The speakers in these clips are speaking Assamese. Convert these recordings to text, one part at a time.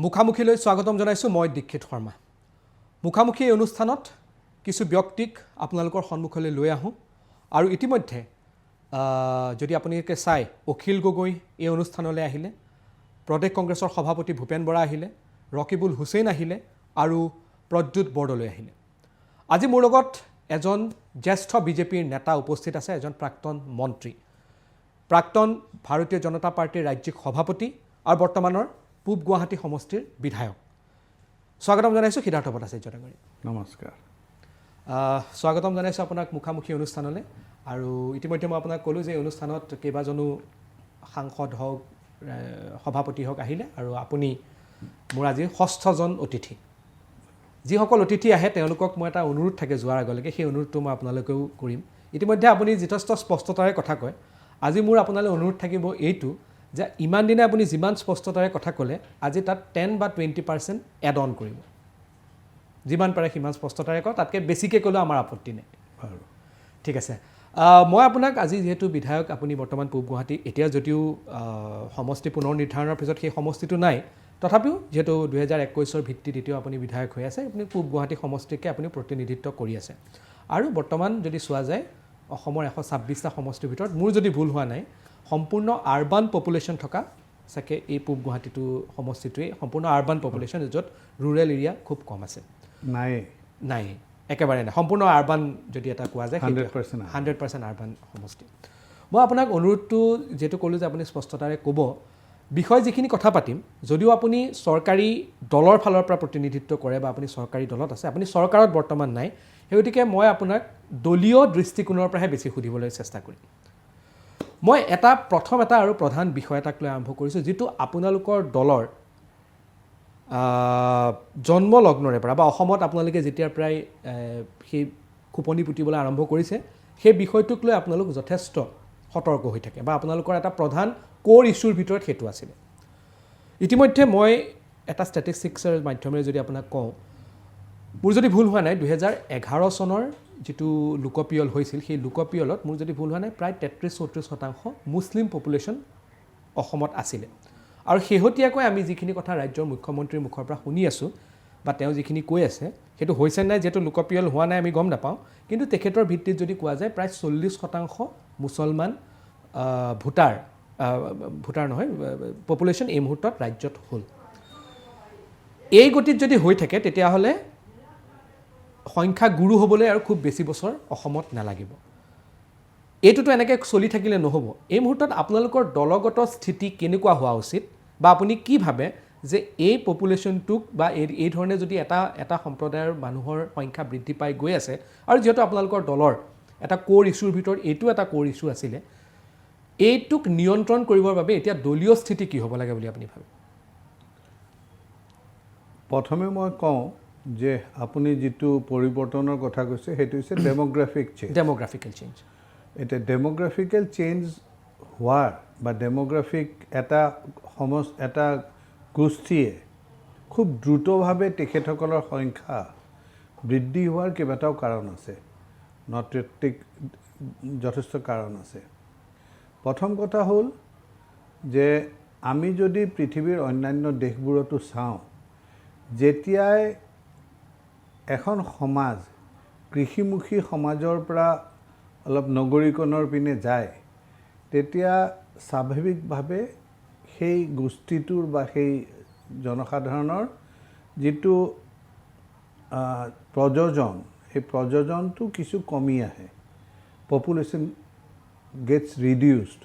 মুখামুখিলৈ স্বাগতম জনাইছোঁ মই দীক্ষিত শৰ্মা। মুখামুখি এই অনুষ্ঠানত কিছু ব্যক্তিক আপোনালোকৰ সন্মুখলৈ লৈ আহোঁ আৰু ইতিমধ্যে যদি আপোনালোকে চাই অখিল গগৈ এই অনুষ্ঠানলৈ আহিলে, প্ৰদেশ কংগ্ৰেছৰ সভাপতি ভূপেন বৰা আহিলে, ৰকিবুল হুছেইন আহিলে আৰু প্ৰদ্যুৎ বৰদলৈ আহিলে। আজি মোৰ লগত এজন জ্যেষ্ঠ বিজেপিৰ নেতা উপস্থিত আছে, এজন প্ৰাক্তন মন্ত্ৰী, প্ৰাক্তন ভাৰতীয় জনতা পাৰ্টিৰ ৰাজ্যিক সভাপতি আৰু বৰ্তমানৰ পূব গুৱাহাটী সমষ্টিৰ বিধায়ক। স্বাগতম জনাইছোঁ সিদ্ধাৰ্থ ভট্টাচাৰ্য ডাঙৰীয়া। নমস্কাৰ। স্বাগতম জনাইছোঁ আপোনাক মুখামুখি অনুষ্ঠানলৈ। আৰু ইতিমধ্যে মই আপোনাক ক'লোঁ যে অনুষ্ঠানত কেইবাজনো সাংসদ হওক, সভাপতি হওক আহিলে আৰু আপুনি মোৰ আজি 6জন অতিথি। যিসকল অতিথি আহে তেওঁলোকক মই এটা অনুৰোধ থাকে যোৱাৰ আগলৈকে, সেই অনুৰোধটো মই আপোনালোকেও কৰিম। ইতিমধ্যে আপুনি যথেষ্ট স্পষ্টতাৰে কথা কয়। আজি মোৰ আপোনালৈ অনুৰোধ থাকিব এইটো যে ইমান দিনে আপুনি যিমান স্পষ্টতাৰে কথা ক'লে, আজি তাত 10 বা 20% এড অন কৰিব। যিমান পাৰে সিমান স্পষ্টতাৰে কওঁ, তাতকৈ বেছিকৈ ক'লেও আমাৰ আপত্তি নাই। ঠিক আছে। মই আপোনাক আজি যিহেতু বিধায়ক, আপুনি বৰ্তমান পূব গুৱাহাটী, এতিয়া যদিও সমষ্টি পুনৰ নিৰ্ধাৰণৰ পিছত সেই সমষ্টিটো নাই, তথাপিও যিহেতু 2021 ভিত্তিত এতিয়াও আপুনি বিধায়ক হৈ আছে, আপুনি পূব গুৱাহাটী সমষ্টিকে আপুনি প্ৰতিনিধিত্ব কৰি আছে। আৰু বৰ্তমান যদি চোৱা যায় অসমৰ 126টা সমষ্টিৰ ভিতৰত মোৰ যদি ভুল হোৱা নাই, সম্পূৰ্ণ আৰ্বান পপুলেশ্যন থকা চাগে এই পূব গুৱাহাটীটো সমষ্টিটোৱেই সম্পূৰ্ণ আৰ্বান পপুলেশ্যন, য'ত ৰুৰেল এৰিয়া খুব কম আছে। নাই, একেবাৰে নাই। সম্পূৰ্ণ আৰ্বান যদি এটা কোৱা যায় 100% আৰ্বান সমষ্টি। মই আপোনাক অনুৰোধটো যিহেতু ক'লোঁ যে আপুনি স্পষ্টতাৰে ক'ব, বিষয় যিখিনি কথা পাতিম, যদিও আপুনি চৰকাৰী দলৰ ফালৰ পৰা প্ৰতিনিধিত্ব কৰে বা আপুনি চৰকাৰী দলত আছে, আপুনি চৰকাৰত বৰ্তমান নাই, সেই গতিকে মই আপোনাক দলীয় দৃষ্টিকোণৰ পৰাহে বেছি সুধিবলৈ চেষ্টা কৰিম। মই প্ৰথম এটা আৰু প্ৰধান বিষয় এটাক লৈ আৰম্ভ কৰিছোঁ, যিটো আপোনালোকৰ দলৰ জন্মলগ্নৰে পৰা বা অসমত আপোনালোকে যেতিয়াৰ পৰাই সেই খোপনি পুতিবলৈ আৰম্ভ কৰিছে, সেই বিষয়টোক লৈ আপোনালোক যথেষ্ট সতৰ্ক হৈ থাকে বা আপোনালোকৰ এটা প্ৰধান ক'ৰ ইছ্যুৰ ভিতৰত সেইটো আছিলে। ইতিমধ্যে মই এটা ষ্টেটিষ্টিক্সৰ মাধ্যমেৰে যদি আপোনাক কওঁ, মোৰ যদি ভুল হোৱা নাই 2011 চনৰ যিটো লোকপিয়ল হৈছিল, সেই লোকপিয়লত মোৰ যদি ভুল হোৱা নাই প্ৰায় 33-34% মুছলিম পপুলেশ্যন অসমত আছিলে। আৰু শেহতীয়াকৈ আমি যিখিনি কথা ৰাজ্যৰ মুখ্যমন্ত্ৰীৰ মুখৰ পৰা শুনি আছোঁ বা তেওঁ যিখিনি কৈ আছে, সেইটো হৈছে নাই, যিহেতু লোকপিয়ল হোৱা নাই আমি গম নাপাওঁ, কিন্তু তেখেতৰ ভিত্তিত যদি কোৱা যায় প্ৰায় 40% মুছলমান ভোটাৰ নহয় পপুলেশ্যন এই মুহূৰ্তত ৰাজ্যত হ'ল। এই গতিত যদি হৈ থাকে তেতিয়াহ'লে সংখ্যা গুৰু হ'বলৈ আৰু খুব বেছি বছৰ অসমত নালাগিব। এইটোতো এনেকৈ চলি থাকিলে নহ'ব। এই মুহূৰ্তত আপোনালোকৰ দলগত স্থিতি কেনেকুৱা হোৱা উচিত বা আপুনি কি ভাবে যে এই পপুলেশ্যনটোক বা এই ধৰণে যদি এটা সম্প্ৰদায়ৰ মানুহৰ সংখ্যা বৃদ্ধি পাই গৈ আছে, আৰু যিহেতু আপোনালোকৰ দলৰ এটা ক'ৰ ইছ্যুৰ ভিতৰত এইটো এটা ক'ৰ ইছ্যু আছিলে, এইটোক নিয়ন্ত্ৰণ কৰিবৰ বাবে এতিয়া দলীয় স্থিতি কি হ'ব লাগে বুলি আপুনি ভাবে? প্ৰথমে মই কওঁ যে আপুনি যিটো পৰিৱৰ্তনৰ কথা কৈছে সেইটো হৈছে ডেমোগ্ৰাফিকেল চেঞ্জ। এতিয়া ডেমোগ্ৰাফিকেল চেঞ্জ হোৱাৰ বা ডেমোগ্ৰাফিক এটা গোষ্ঠীয়ে খুব দ্ৰুতভাৱে তেখেতসকলৰ সংখ্যা বৃদ্ধি হোৱাৰ কেইবাটাও কাৰণ আছে, যথেষ্ট কাৰণ আছে। প্ৰথম কথা হ'ল যে আমি যদি পৃথিৱীৰ অন্যান্য দেশবোৰতো চাওঁ, যেতিয়াই এখন সমাজ কৃষিমুখী সমাজৰ পৰা অলপ নগৰীকৰণৰ পিনে যায়, তেতিয়া স্বাভাৱিকভাৱে সেই গোষ্ঠীটোৰ বা সেই জনসাধাৰণৰ যিটো প্ৰযোজন, সেই প্ৰযোজনটো কিছু কমি আহে, পপুলেশ্যন গেটছ ৰিডিউচড।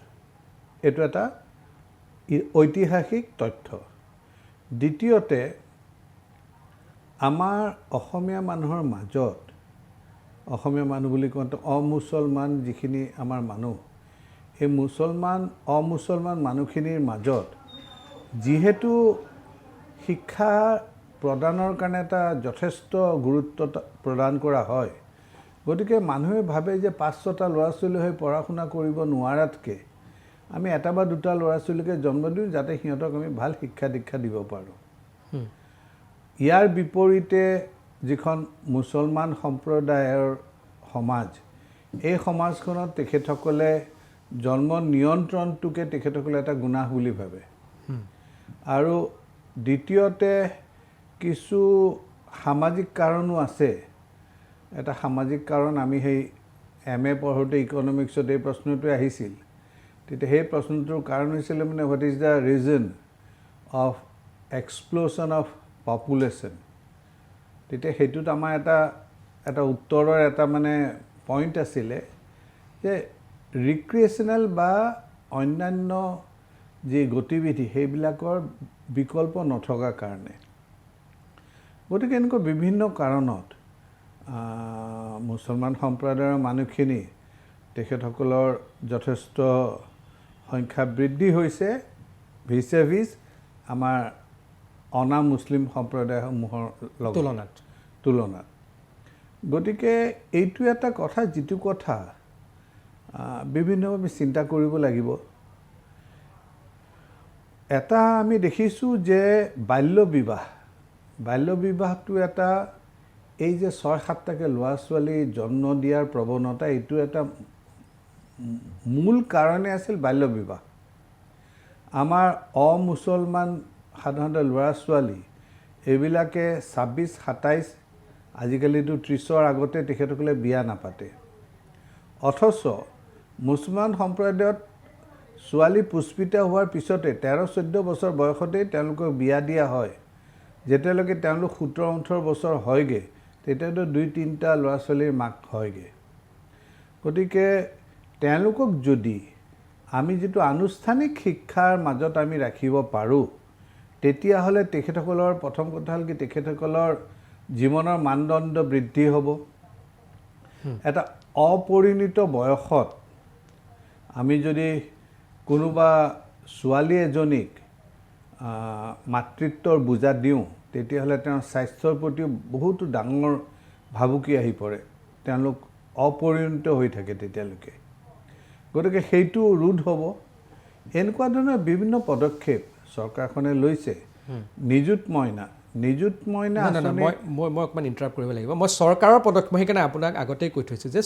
এইটো এটা ঐতিহাসিক তথ্য। দ্বিতীয়তে, আমাৰ অসমীয়া মানুহৰ মাজত, অসমীয়া মানুহ বুলি কওঁতে অমুছলমান যিখিনি আমাৰ মানুহ, এই অমুছলমান মানুহখিনিৰ মাজত যিহেতু শিক্ষা প্ৰদানৰ কাৰণে এটা যথেষ্ট গুৰুত্ব প্ৰদান কৰা হয়, গতিকে মানুহে ভাবে যে 5-6টা ল'ৰা ছোৱালী হৈ পঢ়া শুনা কৰিব নোৱাৰাতকৈ আমি 1 বা 2টা ল'ৰা ছোৱালীকে জন্ম দিওঁ, যাতে সিহঁতক আমি ভাল শিক্ষা দীক্ষা দিব পাৰোঁ। ইয়াৰ বিপৰীতে যিখন মুছলমান সম্প্ৰদায়ৰ সমাজ, এই সমাজখনত তেখেতসকলে জন্ম নিয়ন্ত্ৰণটোকে তেখেতসকলে এটা গুনাহ বুলি ভাবে। আৰু দ্বিতীয়তে কিছু সামাজিক কাৰণো আছে। এটা সামাজিক কাৰণ আমি সেই MA পঢ়োঁতে ইকনমিক্সত এই প্ৰশ্নটোৱে আহিছিল। তেতিয়া সেই প্ৰশ্নটোৰ কাৰণ হৈছিলে মানে what is the reason of explosion of population. তেতিয়া সেইটোত আমাৰ এটা উত্তৰৰ এটা মানে পইণ্ট আছিলে যে ৰিক্ৰিয়েশ্যনেল বা অন্যান্য যি গতিবিধি সেইবিলাকৰ বিকল্প নথকাৰ কাৰণে। গতিকে এনেকুৱা বিভিন্ন কাৰণত মুছলমান সম্প্ৰদায়ৰ মানুহখিনি তেখেতসকলৰ যথেষ্ট সংখ্যা বৃদ্ধি হৈছে ভিচ আমাৰ অনা মুছলিম সম্প্ৰদায়সমূহৰ তুলনাত। গতিকে এইটো এটা কথা যিটো কথা বিভিন্নভাৱে চিন্তা কৰিব লাগিব। এটা আমি দেখিছোঁ যে বাল্য বিবাহটো এটা এই যে 6-7টাকৈ ল'ৰা ছোৱালী জন্ম দিয়াৰ প্ৰৱণতা, এইটো এটা মূল কাৰণেই আছিল বাল্য বিবাহ। আমাৰ অমুছলমান সাধাৰণতে ল'ৰা ছোৱালী এইবিলাকে 26-27 আজিকালিতো 30ৰ আগতে তেখেতসকলে বিয়া নাপাতে। অথচ মুছলমান সম্প্ৰদায়ত ছোৱালী পুষ্পিতা হোৱাৰ পিছতে 13-14 বছৰ বয়সতেই তেওঁলোকক বিয়া দিয়া হয়। যেতিয়ালৈকে তেওঁলোক 17-18 বছৰ হয়গৈ তেতিয়াতো 2-3টা ল'ৰা ছোৱালীৰ মাক হয়গৈ। গতিকে তেওঁলোকক যদি আমি যিটো আনুষ্ঠানিক শিক্ষাৰ মাজত আমি ৰাখিব পাৰোঁ তেতিয়াহ'লে তেখেতসকলৰ প্ৰথম কথা হ'ল কি তেখেতসকলৰ জীৱনৰ মানদণ্ড বৃদ্ধি হ'ব। এটা অপৰিণিত বয়সত আমি যদি কোনোবা ছোৱালী এজনীক মাতৃত্বৰ বোজা দিওঁ তেতিয়াহ'লে তেওঁৰ স্বাস্থ্যৰ প্ৰতিও বহুতো ডাঙৰ ভাবুকি আহি পৰে। তেওঁলোক অপৰিণিত হৈ থাকে তেতিয়ালৈকে। গতিকে সেইটো ৰোধ হ'ব। এনেকুৱা ধৰণৰ বিভিন্ন পদক্ষেপ চৰকাৰখনে লৈছে। নিযুত মইনা মই অকণমান ইণ্টাৰাপ্ট কৰিব লাগিব। মই চৰকাৰৰ পদক্ষেপ সেইকাৰণে আপোনাক আগতেই কৈ থৈছোঁ যে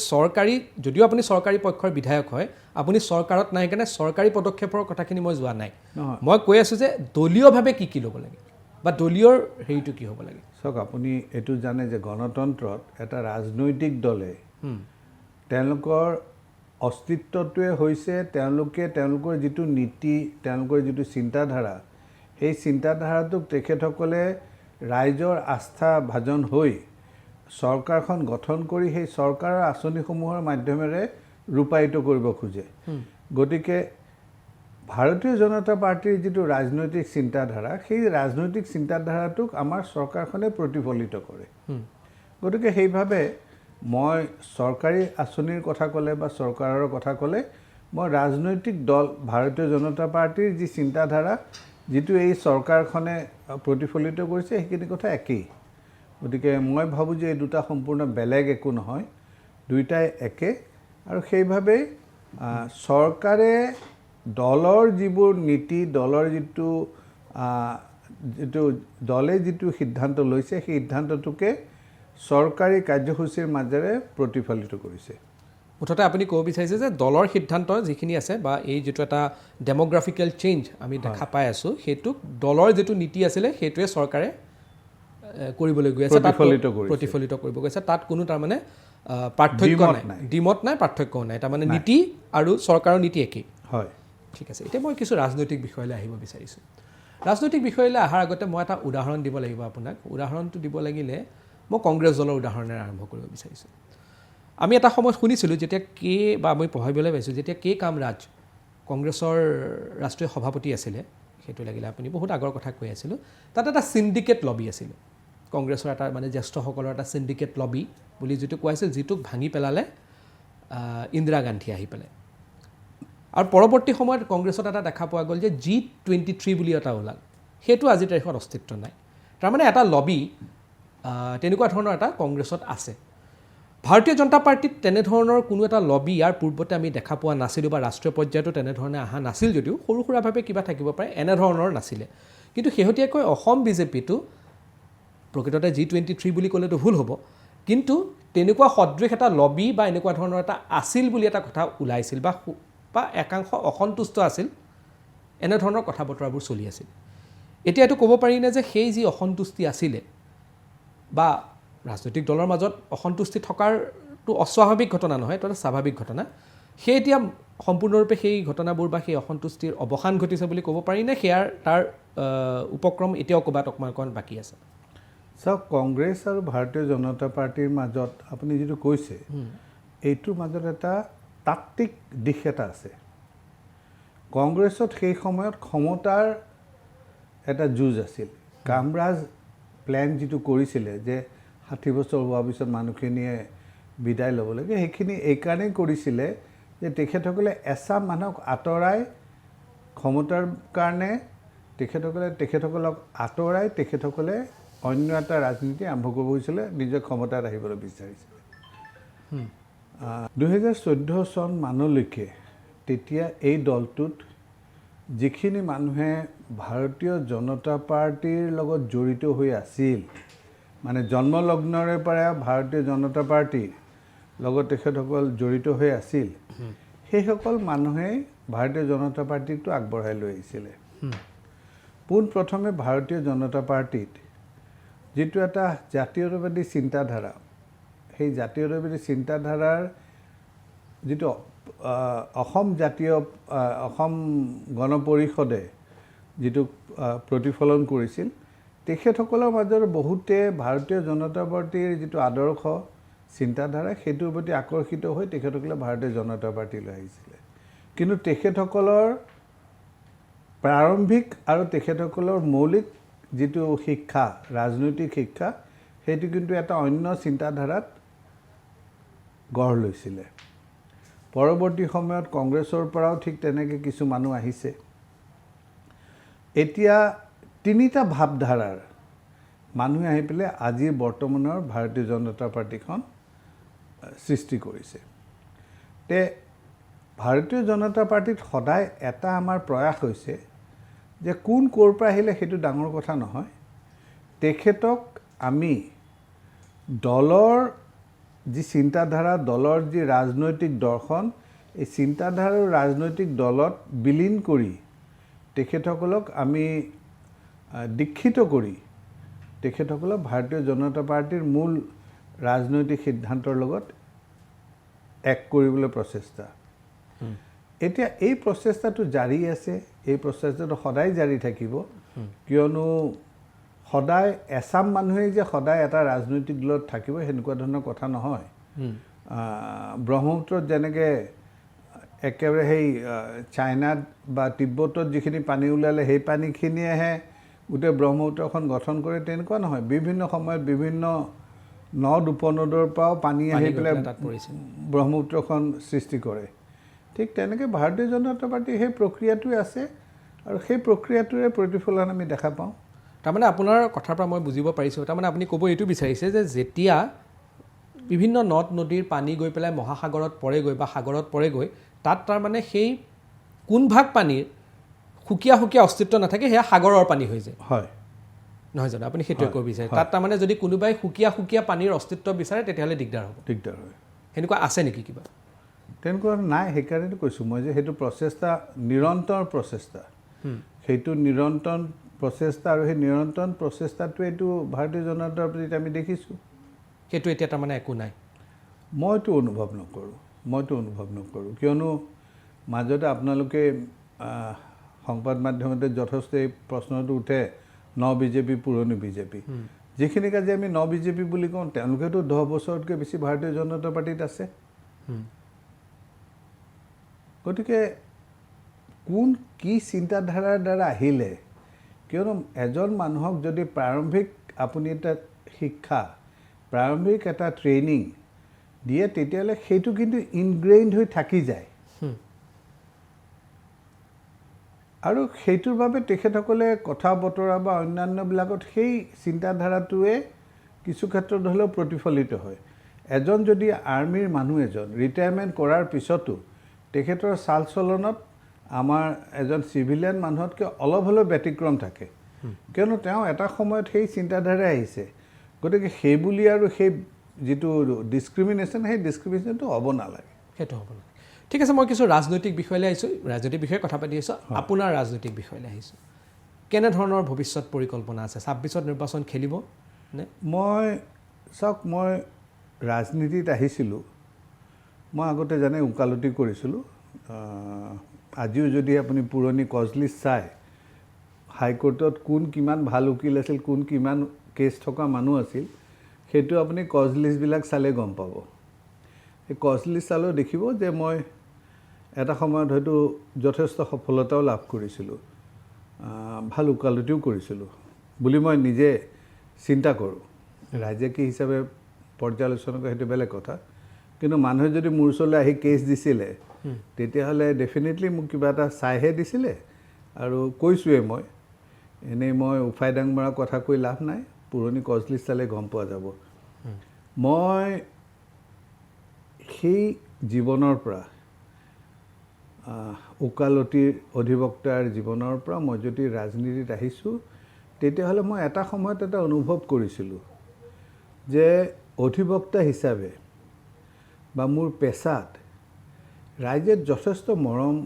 যদিও আপুনি চৰকাৰী পক্ষৰ বিধায়ক হয়, আপুনি চৰকাৰত নাই কাৰণে চৰকাৰী পদক্ষেপৰ কথাখিনি মই যোৱা নাই। মই কৈ আছোঁ যে দলীয়ভাৱে কি ল'ব লাগে বা দলীয়ৰ হেৰিটো কি হ'ব লাগে। চাওক, আপুনি এইটো জানে যে গণতন্ত্ৰত এটা ৰাজনৈতিক দলে তেওঁলোকৰ অস্তিত্বটোৱে হৈছে তেওঁলোকৰ যিটো নীতি, তেওঁলোকৰ যিটো চিন্তাধাৰা, সেই চিন্তাধাৰাটোক তেখেতসকলে ৰাইজৰ আস্থা ভাজন হৈ চৰকাৰখন গঠন কৰি সেই চৰকাৰৰ আঁচনিসমূহৰ মাধ্যমেৰে ৰূপায়িত কৰিব খোজে। গতিকে ভাৰতীয় জনতা পাৰ্টীৰ যিটো ৰাজনৈতিক চিন্তাধাৰা, সেই ৰাজনৈতিক চিন্তাধাৰাটোক আমাৰ চৰকাৰখনে প্ৰতিফলিত কৰে। গতিকে সেইভাৱে মই চৰকাৰী আঁচনিৰ কথা ক'লে বা চৰকাৰৰ কথা ক'লে মই ৰাজনৈতিক দল ভাৰতীয় জনতা পাৰ্টীৰ যি চিন্তাধাৰা যিটো এই চৰকাৰখনে প্ৰতিফলিত কৰিছে সেইখিনি কথা একেই। গতিকে মই ভাবোঁ যে এই দুটা সম্পূৰ্ণ বেলেগ একো নহয়, দুয়োটাই একে। আৰু সেইভাৱেই চৰকাৰে দলৰ যিবোৰ নীতি, দলৰ দলে যিটো সিদ্ধান্ত লৈছে সেই সিদ্ধান্তটোকে চৰকাৰী কাৰ্যসূচীৰ মাজেৰে প্ৰতিফলিত কৰিছে। মুঠতে আপুনি ক'ব বিচাৰিছে যে দলৰ সিদ্ধান্ত যিখিনি আছে বা এই যিটো এটা ডেম'গ্ৰাফিকেল চেঞ্জ আমি দেখা পাই আছোঁ, সেইটোক দলৰ যিটো নীতি আছিলে সেইটোৱে চৰকাৰে কৰিবলৈ গৈ আছে, প্ৰতিফলিত কৰিব গৈছে। তাত কোনো তাৰমানে পাৰ্থক্য নাই, দ্বিমত নাই, পাৰ্থক্যও নাই। তাৰমানে নীতি আৰু চৰকাৰৰ নীতি একেই। হয়, ঠিক আছে। এতিয়া মই কিছু ৰাজনৈতিক বিষয়লৈ আহিব বিচাৰিছোঁ। ৰাজনৈতিক বিষয়লৈ অহাৰ আগতে মই এটা উদাহৰণ দিব লাগিব আপোনাক। উদাহৰণটো দিব লাগিলে মই কংগ্ৰেছ দলৰ উদাহৰণেৰে আৰম্ভ কৰিব বিচাৰিছোঁ। আমি এটা সময়ত শুনিছিলোঁ যেতিয়া আমি পঢ়িবলৈ পাইছোঁ যেতিয়া কে কামৰাজ কংগ্ৰেছৰ ৰাষ্ট্ৰীয় সভাপতি আছিলে, সেইটো লাগিলে আপুনি বহুত আগৰ কথা কৈ আছিলোঁ, তাত এটা চিণ্ডিকেট লবি আছিলে। কংগ্ৰেছৰ এটা মানে জ্যেষ্ঠসকলৰ এটা চিণ্ডিকেট লবি বুলি যিটো কোৱা হৈছিল, যিটোক ভাঙি পেলালে ইন্দিৰা গান্ধী আহি পেলাই। আৰু পৰৱৰ্তী সময়ত কংগ্ৰেছত এটা দেখা পোৱা গ'ল যে G23 বুলি এটা ওলাল, সেইটো আজিৰ তাৰিখত অস্তিত্ব নাই। তাৰমানে এটা লবি তেনেকুৱা ধৰণৰ এটা কংগ্ৰেছত আছে। ভাৰতীয় জনতা পাৰ্টীত তেনেধৰণৰ কোনো এটা লবি ইয়াৰ পূৰ্বতে আমি দেখা পোৱা নাছিলোঁ বা ৰাষ্ট্ৰীয় পৰ্যায়তো তেনেধৰণে অহা নাছিল, যদিও সৰু সুৰাভাৱে কিবা থাকিব পাৰে, এনেধৰণৰ নাছিলে। কিন্তু শেহতীয়াকৈ অসম বিজেপিটো প্ৰকৃততে G23 বুলি ক'লেতো ভুল হ'ব, কিন্তু তেনেকুৱা সদৃশ এটা লবি বা এনেকুৱা ধৰণৰ এটা আছিল বুলি এটা কথা ওলাইছিল বা একাংশ অসন্তুষ্ট আছিল, এনেধৰণৰ কথা বতৰাবোৰ চলি আছিল। এতিয়া এইটো ক'ব পাৰিনে যে সেই যি অসন্তুষ্টি আছিলে বা ৰাজনৈতিক দলৰ মাজত অসন্তুষ্টি থকাৰটো অস্বাভাৱিক ঘটনা নহয়, এইটো এটা স্বাভাৱিক ঘটনা, সেই এতিয়া সম্পূৰ্ণৰূপে সেই ঘটনাবোৰ বা সেই অসন্তুষ্টিৰ অৱসান ঘটিছে বুলি ক'ব পাৰিনে? তাৰ উপক্ৰম এতিয়াও ক'ৰবাত অকণমান বাকী আছে? চাওক, কংগ্ৰেছ আৰু ভাৰতীয় জনতা পাৰ্টীৰ মাজত আপুনি যিটো কৈছে এইটোৰ মাজত এটা তাত্ত্বিক দিশ এটা আছে। কংগ্ৰেছত সেই সময়ত ক্ষমতাৰ এটা যুঁজ আছিল। কামৰাজ প্লেন যিটো কৰিছিলে যে 60 বছৰ হোৱাৰ পিছত মানুহখিনিয়ে বিদায় ল'ব লাগে, সেইখিনি এইকাৰণেই কৰিছিলে যে তেখেতসকলে এচাম মানুহক আঁতৰাই ক্ষমতাৰ কাৰণে তেখেতসকলক আঁতৰাই তেখেতসকলে অন্য এটা ৰাজনীতি আৰম্ভ কৰিব খুজিছিলে, নিজৰ ক্ষমতাত আহিবলৈ বিচাৰিছিলে। 2014 চন মানলৈকে তেতিয়া এই দলটোত যিখিনি মানুহে ভাৰতীয় জনতা পাৰ্টীৰ লগত জড়িত হৈ আছিল, মানে জন্মলগ্নৰে পৰা ভাৰতীয় জনতা পাৰ্টীৰ লগত তেখেতসকল জড়িত হৈ আছিল, সেইসকল মানুহেই ভাৰতীয় জনতা পাৰ্টীটো আগবঢ়াই লৈ আহিছিলে। পোনপ্ৰথমে ভাৰতীয় জনতা পাৰ্টীত যিটো এটা জাতীয়তাবাদী চিন্তাধাৰা, সেই জাতীয়তাবাদী চিন্তাধাৰাৰ যিটো অসম গণ পৰিষদে যিটো প্ৰতিফলন কৰিছিল, তেখেতসকলৰ মাজত বহুতে ভাৰতীয় জনতা পাৰ্টীৰ যিটো আদৰ্শ চিন্তাধাৰা সেইটোৰ প্ৰতি আকৰ্ষিত হৈ তেখেতসকলে ভাৰতীয় জনতা পাৰ্টীলৈ আহিছিলে। কিন্তু তেখেতসকলৰ প্ৰাৰম্ভিক আৰু তেখেতসকলৰ মৌলিক যিটো শিক্ষা, ৰাজনৈতিক শিক্ষা, সেইটো কিন্তু এটা অন্য চিন্তাধাৰাত গঢ় লৈছিলে। পৰৱৰ্তী সময়ত কংগ্ৰেছৰ পৰাও ঠিক তেনেকৈ কিছু মানুহ আহিছে। এতিয়া তিনিটা ভাৱধাৰাৰ মানুহে আহি পেলাই আজিৰ বৰ্তমানৰ ভাৰতীয় জনতা পাৰ্টীখন সৃষ্টি কৰিছে। ভাৰতীয় জনতা পাৰ্টীত সদায় এটা আমাৰ প্ৰয়াস হৈছে যে কোন ক'ৰ পৰা আহিলে সেইটো ডাঙৰ কথা নহয়, তেখেতক আমি দলৰ যি চিন্তাধাৰা, দলৰ যি ৰাজনৈতিক দৰ্শন, এই চিন্তাধাৰা আৰু ৰাজনৈতিক দলত বিলীন কৰি তেখেতসকলক আমি দীক্ষিত কৰি তেখেতসকলক ভাৰতীয় জনতা পাৰ্টীৰ মূল ৰাজনৈতিক সিদ্ধান্তৰ লগত এক কৰিবলৈ প্ৰচেষ্টা। এতিয়া এই প্ৰচেষ্টাটো জাৰি আছে, এই প্ৰচেষ্টাটো সদায় জাৰি থাকিব, কিয়নো সদায় এচাম মানুহেই যে সদায় এটা ৰাজনৈতিক দলত থাকিব সেনেকুৱা ধৰণৰ কথা নহয়। ব্ৰহ্মপুত্ৰত যেনেকৈ একেবাৰে সেই চাইনাত বা তিব্বতত যিখিনি পানী ওলালে সেই পানীখিনিয়েহে গোটেই ব্ৰহ্মপুত্ৰখন গঠন কৰে, তেনেকুৱা নহয়। বিভিন্ন সময়ত বিভিন্ন নদ উপনদৰ পৰাও পানী আহি পেলাই ব্ৰহ্মপুত্ৰখন সৃষ্টি কৰে। ঠিক তেনেকৈ ভাৰতীয় জনতা পাৰ্টীৰ সেই প্ৰক্ৰিয়াটোৱে আছে আৰু সেই প্ৰক্ৰিয়াটোৰে প্ৰতিফলন আমি দেখা পাওঁ। তাৰমানে আপোনাৰ কথাৰ পৰা মই বুজিব পাৰিছোঁ, তাৰমানে আপুনি ক'ব এইটো বিচাৰিছে যে যেতিয়া বিভিন্ন নদ নদীৰ পানী গৈ পেলাই মহাসাগৰত পৰেগৈ বা সাগৰত পৰেগৈ, তাত তাৰমানে সেই কোনভাগ পানীৰ সুকীয়া সুকীয়া অস্তিত্ব নাথাকে, সেয়া সাগৰৰ পানী হৈ যায়, হয় নহয় জানো? আপুনি সেইটোৱে ক'ব বিচাৰে। তাত তাৰমানে যদি কোনোবাই সুকীয়া সুকীয়া পানীৰ অস্তিত্ব বিচাৰে তেতিয়াহ'লে দিগদাৰ হ'ব। দিগদাৰ হয়। সেনেকুৱা আছে নেকি কিবা? তেনেকুৱা নাই, সেইকাৰণেতো কৈছোঁ মই যে সেইটো প্ৰচেষ্টা নিৰন্তৰ প্ৰচেষ্টা, সেইটো নিৰন্তৰ প্ৰচেষ্টা আৰু সেই নিৰন্তৰ প্ৰচেষ্টাটোৱে এইটো ভাৰতীয় জনতা পাৰ্টীত আমি দেখিছোঁ। সেইটো এতিয়া তাৰমানে একো নাই, মইতো অনুভৱ নকৰোঁ, কিয়নো মাজতে আপোনালোকে সংবাদ মাধ্যমতে যথেষ্ট এই প্ৰশ্নটো উঠে, ন বিজেপি পুৰণি বিজেপি। যিখিনিক আজি আমি ন বিজেপি বুলি কওঁ, তেওঁলোকেতো 10 বছৰতকৈ বেছি ভাৰতীয় জনতা পাৰ্টীত আছে। গতিকে কোন কি চিন্তাধাৰাৰ দ্বাৰা আহিলে, কিয়নো এজন মানুহক যদি প্ৰাৰম্ভিক আপুনি এটা শিক্ষা, প্ৰাৰম্ভিক এটা ট্ৰেইনিং দিয়ে, তেতিয়াহ'লে সেইটো কিন্তু ইনগ্ৰেইণ্ড হৈ থাকি যায়। আৰু সেইটোৰ বাবে তেখেতসকলে কথা বতৰা বা অন্যান্যবিলাকত সেই চিন্তাধাৰাটোৱে কিছু ক্ষেত্ৰত হ'লেও প্ৰতিফলিত হয়। এজন যদি আৰ্মিৰ মানুহ এজন ৰিটায়াৰমেণ্ট কৰাৰ পিছতো তেখেতৰ চাল চলনত আমাৰ এজন চিভিলিয়ান মানুহতকৈ অলপ হ'লেও ব্যতিক্ৰম থাকে, কিয়নো তেওঁ এটা সময়ত সেই চিন্তাধাৰাই আহিছে। গতিকে সেই বুলি আৰু সেই যিটো ডিছক্ৰিমিনেশ্যন, সেই ডিছক্ৰিমিনেশ্যনটো হ'ব নালাগে, সেইটো হ'ব নালাগে। ঠিক আছে, মই কিছু ৰাজনৈতিক বিষয়লৈ আহিছোঁ, ৰাজনৈতিক বিষয়ে কথা পাতি আছোঁ, আপোনাৰ ৰাজনৈতিক বিষয়লৈ আহিছোঁ। কেনেধৰণৰ ভৱিষ্যত পৰিকল্পনা আছে? 26ত নিৰ্বাচন খেলিব নে? মই ৰাজনীতিত আহিছিলোঁ। মই আগতে জানে ওকালতি কৰিছিলোঁ। আজিও যদি আপুনি পুৰণি কজলিষ্ট চায়, হাইকোৰ্টত কোন কিমান ভাল উকিল আছিল, কোন কিমান কেছ থকা মানুহ আছিল, সেইটো আপুনি কজলিষ্টবিলাক চালে গম পাব। সেই কজলিষ্ট চালেও দেখিব যে মই এটা সময়ত হয়তো যথেষ্ট সফলতাও লাভ কৰিছিলোঁ, ভাল ওকালতিও কৰিছিলোঁ বুলি মই নিজে চিন্তা কৰোঁ। ৰাইজে কি হিচাপে পৰ্যালোচনা কৰে সেইটো বেলেগ কথা, কিন্তু মানুহে যদি মোৰ ওচৰলৈ আহি কেছ দিছিলে তেতিয়াহ'লে ডেফিনেটলি মোক কিবা এটা চাইহে দিছিলে। আৰু কৈছোঁৱেই মই, এনেই মই উফাই ডাং মৰা কথা কৈ লাভ নাই, পুৰণি কজলিষ্ট চালে গম পোৱা যাব। মই সেই জীৱনৰ পৰা, ওকালতিৰ অধিবক্তাৰ জীৱনৰ পৰা মই যদি ৰাজনীতিত আহিছোঁ, তেতিয়াহ'লে মই এটা সময়ত এটা অনুভৱ কৰিছিলোঁ যে অধিবক্তা হিচাপে বা মোৰ পেচাত ৰাইজে যথেষ্ট মৰম,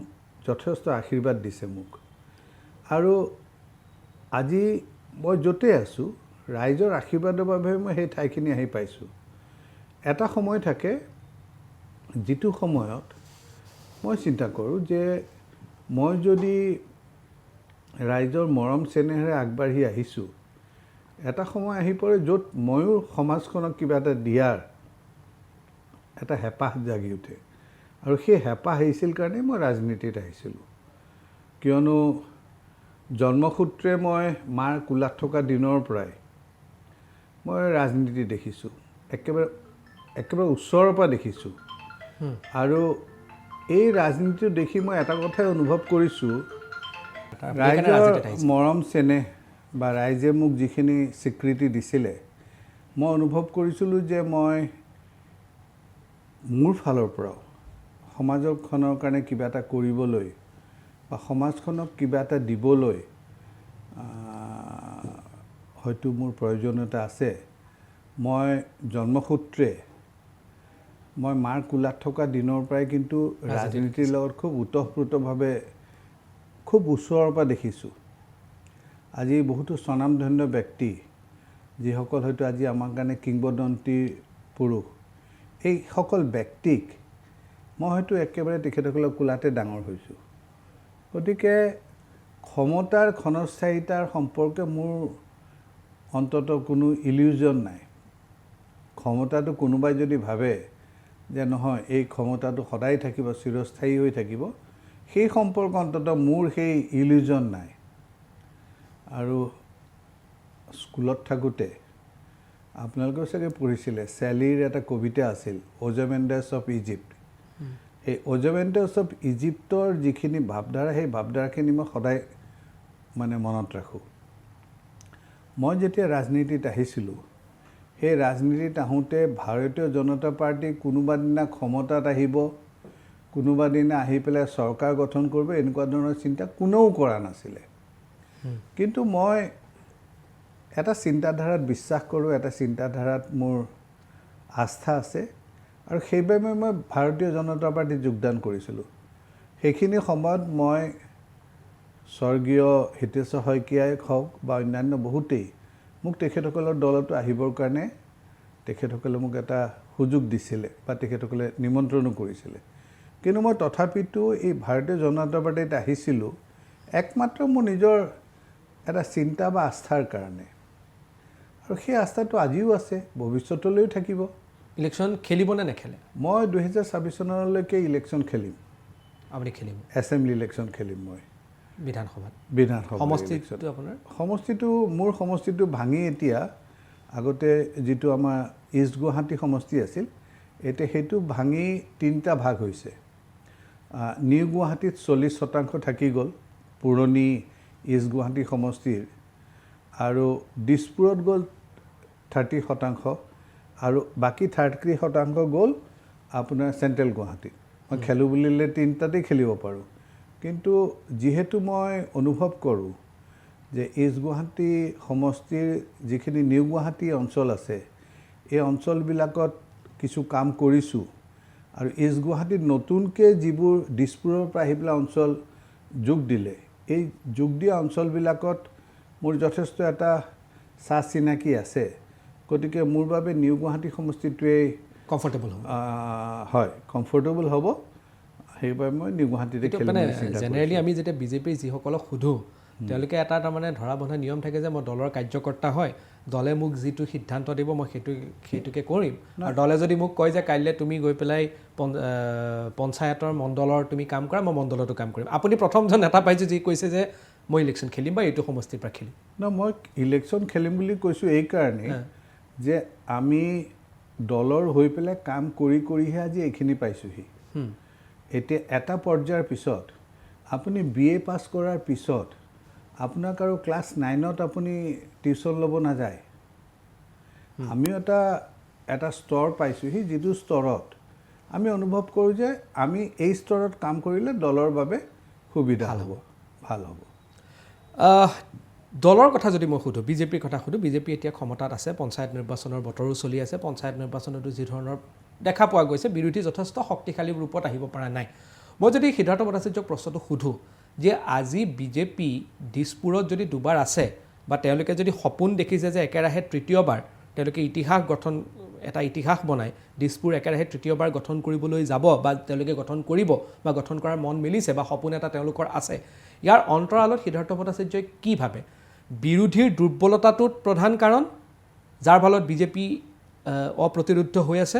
যথেষ্ট আশীৰ্বাদ দিছে মোক। আৰু আজি মই য'তে আছোঁ, ৰাইজৰ আশীৰ্বাদৰ বাবেহে মই সেই ঠাইখিনি আহি পাইছোঁ। এটা সময় থাকে যিটো সময়ত মই চিন্তা কৰোঁ যে মই যদি ৰাইজৰ মৰম চেনেহেৰে আগবাঢ়ি আহিছোঁ, এটা সময় আহি পৰে য'ত ময়ো সমাজখনক কিবা এটা দিয়াৰ এটা হেঁপাহ জাগি উঠে। আৰু সেই হেঁপাহ আহিছিল কাৰণেই মই ৰাজনীতিত আহিছিলোঁ। কিয়নো জন্মসূত্ৰে মই মাৰ কোলাত থকা দিনৰ পৰাই মই ৰাজনীতি দেখিছোঁ, একেবাৰে ওচৰৰ পৰা দেখিছোঁ। আৰু এই ৰাজনীতিটো দেখি মই এটা কথাই অনুভৱ কৰিছোঁ, ৰাইজৰ মৰম চেনেহ বা ৰাইজে মোক যিখিনি স্বীকৃতি দিছিলে, মই অনুভৱ কৰিছিলোঁ যে মই মোৰ ফালৰ পৰাও সমাজখনৰ কাৰণে কিবা এটা কৰিবলৈ বা সমাজখনক কিবা এটা দিবলৈ হয়তো মোৰ প্ৰয়োজনীয়তা আছে। মই জন্মসূত্ৰে মই মাৰ কোলাত থকা দিনৰ পৰাই কিন্তু ৰাজনীতিৰ লগত খুব ওতঃপ্ৰোতভাৱে খুব ওচৰৰ পৰা দেখিছোঁ। আজি বহুতো স্বনামধন্য ব্যক্তি, যিসকল হয়তো আজি আমাৰ কাৰণে কিংবদন্তীৰ পুৰুষ, এইসকল ব্যক্তিক মই হয়তো একেবাৰে তেখেতসকলৰ কোলাতে ডাঙৰ হৈছোঁ। গতিকে ক্ষমতাৰ ক্ষণস্থায়িতাৰ সম্পৰ্কে মোৰ অন্তত কোনো ইলিউজন নাই। ক্ষমতাটো কোনোবাই যদি ভাবে যে নহয় এই ক্ষমতাটো সদায় থাকিব, চিৰস্থায়ী হৈ থাকিব, সেই সম্পৰ্কে অন্তত মোৰ সেই ইলিউজন নাই। আৰু স্কুলত থাকোঁতে আপোনালোকেও চাগে পঢ়িছিলে, চেলিৰ এটা কবিতা আছিল, অজমেণ্ডাছ অফ ইজিপ্ট। এই অজমেণ্ডাছ অফ ইজিপ্টৰ যিখিনি ভাৱধাৰা, সেই ভাৱধাৰাখিনি মই সদায় মনত ৰাখোঁ। মই যেতিয়া ৰাজনীতিত আহিছিলোঁ, সেই ৰাজনীতিত আহোঁতে ভাৰতীয় জনতা পাৰ্টি কোনোবা দিনা ক্ষমতাত আহিব, কোনোবা দিনা আহি পেলাই চৰকাৰ গঠন কৰিব, এনেকুৱা ধৰণৰ চিন্তা কোনেও কৰা নাছিলে। কিন্তু মই এটা চিন্তাধাৰাত বিশ্বাস কৰোঁ, এটা চিন্তাধাৰাত মোৰ আস্থা আছে, আৰু সেইবাবে মই ভাৰতীয় জনতা পাৰ্টীত যোগদান কৰিছিলোঁ। সেইখিনি সময়ত মই স্বৰ্গীয় হিতেশ্বৰ শইকীয়াই হওক বা অন্যান্য বহুতেই মোক তেখেতসকলৰ দলতো আহিবৰ কাৰণে তেখেতসকলে মোক এটা সুযোগ দিছিলে বা তেখেতসকলে নিমন্ত্ৰণো কৰিছিলে। কিন্তু মই তথাপিতো এই ভাৰতীয় জনতা পাৰ্টীত আহিছিলোঁ একমাত্ৰ মোৰ নিজৰ এটা চিন্তা বা আস্থাৰ কাৰণে। আৰু সেই আস্থাটো আজিও আছে, ভৱিষ্যতলৈও থাকিব। ইলেকশ্যন খেলিব নে নেখেলে? মই 2026 চনলৈকে ইলেকশ্যন খেলিম। আপুনি খেলিব? এছেম্বলি ইলেকশ্যন খেলিম মই। বিধানসভাত? সমষ্টিটো আপোনাৰ? মোৰ সমষ্টিটো ভাঙি এতিয়া, আগতে যিটো আমাৰ ইষ্ট গুৱাহাটী সমষ্টি আছিল, এতিয়া সেইটো ভাঙি 3টা ভাগ হৈছে। নিউ গুৱাহাটীত 40% থাকি গ'ল পুৰণি ইষ্ট গুৱাহাটী সমষ্টিৰ, আৰু দিছপুৰত গ'ল 30%, আৰু বাকী 30% গ'ল আপোনাৰ চেণ্ট্ৰেল গুৱাহাটীত। মই খেলোঁ বুলিলে 3টাতেই খেলিব পাৰোঁ, কিন্তু যিহেতু মই অনুভৱ কৰোঁ যে ইষ্ট গুৱাহাটী সমষ্টিৰ যিখিনি নিউ গুৱাহাটী অঞ্চল আছে, এই অঞ্চলবিলাকত কিছু কাম কৰিছোঁ, আৰু ইষ্ট গুৱাহাটীত নতুনকৈ যিবোৰ দিছপুৰৰ পৰা আহি পেলাই অঞ্চল যোগ দিলে, এই যোগ দিয়া অঞ্চলবিলাকত মোৰ যথেষ্ট এটা চা চিনাকি আছে গতিকে মোৰ বাবে নিউ গুৱাহাটী সমষ্টিটোৱেই কমফৰ্টেবল হ'ব হয় কমফৰ্টেবল হ'ব সেইবাবে মই নিউ গুৱাহাটীতে মানে জেনেৰেলি আমি যেতিয়া বিজেপিৰ যিসকলক সোধোঁ তেওঁলোকে এটা তাৰমানে ধৰা বন্ধা নিয়ম থাকে যে মই দলৰ কাৰ্যকৰ্তা হয় দলে মোক যিটো সিদ্ধান্ত দিব মই সেইটোকে কৰিম আৰু দলে যদি মোক কয় যে কাইলৈ তুমি গৈ পেলাই পঞ্চায়তৰ মণ্ডলৰ তুমি কাম কৰা মই মণ্ডলতো কাম কৰিম আপুনি প্ৰথমজন নেতা পাইছোঁ যি কৈছে যে মই ইলেকশ্যন খেলিম বা এইটো সমষ্টিৰ পৰা খেলিম মই ইলেকশ্যন খেলিম বুলি কৈছোঁ এইকাৰণেই যে আমি দলৰ হৈ পেলাই কাম কৰিহে আজি এইখিনি পাইছোঁহি এতিয়া এটা পৰ্যায়ৰ পিছত আপুনি BA পাছ কৰাৰ পিছত আপোনাক আৰু ক্লাছ 9ত আপুনি টিউশ্যন ল'ব নাযায় আমিও এটা স্তৰ পাইছোঁহি যিটো স্তৰত আমি অনুভৱ কৰোঁ যে আমি এই স্তৰত কাম কৰিলে দলৰ বাবে সুবিধা হ'ব ভাল হ'ব দলৰ কথা যদি মই সোধোঁ বিজেপিৰ কথা সোধোঁ বিজেপি এতিয়া ক্ষমতাত আছে পঞ্চায়ত নিৰ্বাচনৰ বতৰো চলি আছে পঞ্চায়ত নিৰ্বাচনতো যি ধৰণৰ দেখা পোৱা গৈছে বিৰোধী যথেষ্ট শক্তিশালী ৰূপত আহিব পৰা নাই মই যদি সিদ্ধাৰ্থ ভট্টাচাৰ্যক প্ৰশ্নটো সোধোঁ যে আজি বিজেপি দিছপুৰত যদি দুবাৰ আছে বা তেওঁলোকে যদি সপোন দেখিছে যে একেৰাহে তৃতীয়বাৰ তেওঁলোকে এটা ইতিহাস বনাই দিছপুৰ একেৰাহে তৃতীয়বাৰ গঠন কৰিবলৈ যাব বা তেওঁলোকে গঠন কৰিব বা গঠন কৰাৰ মন মিলিছে বা সপোন এটা তেওঁলোকৰ আছে ইয়াৰ অন্তৰালত সিদ্ধাৰ্থ ভট্টাচাৰ্যই কি ভাবে বিৰোধীৰ দুৰ্বলতাটোত প্ৰধান কাৰণ যাৰ ফলত বিজেপি অপ্ৰতিৰোধ হৈ আছে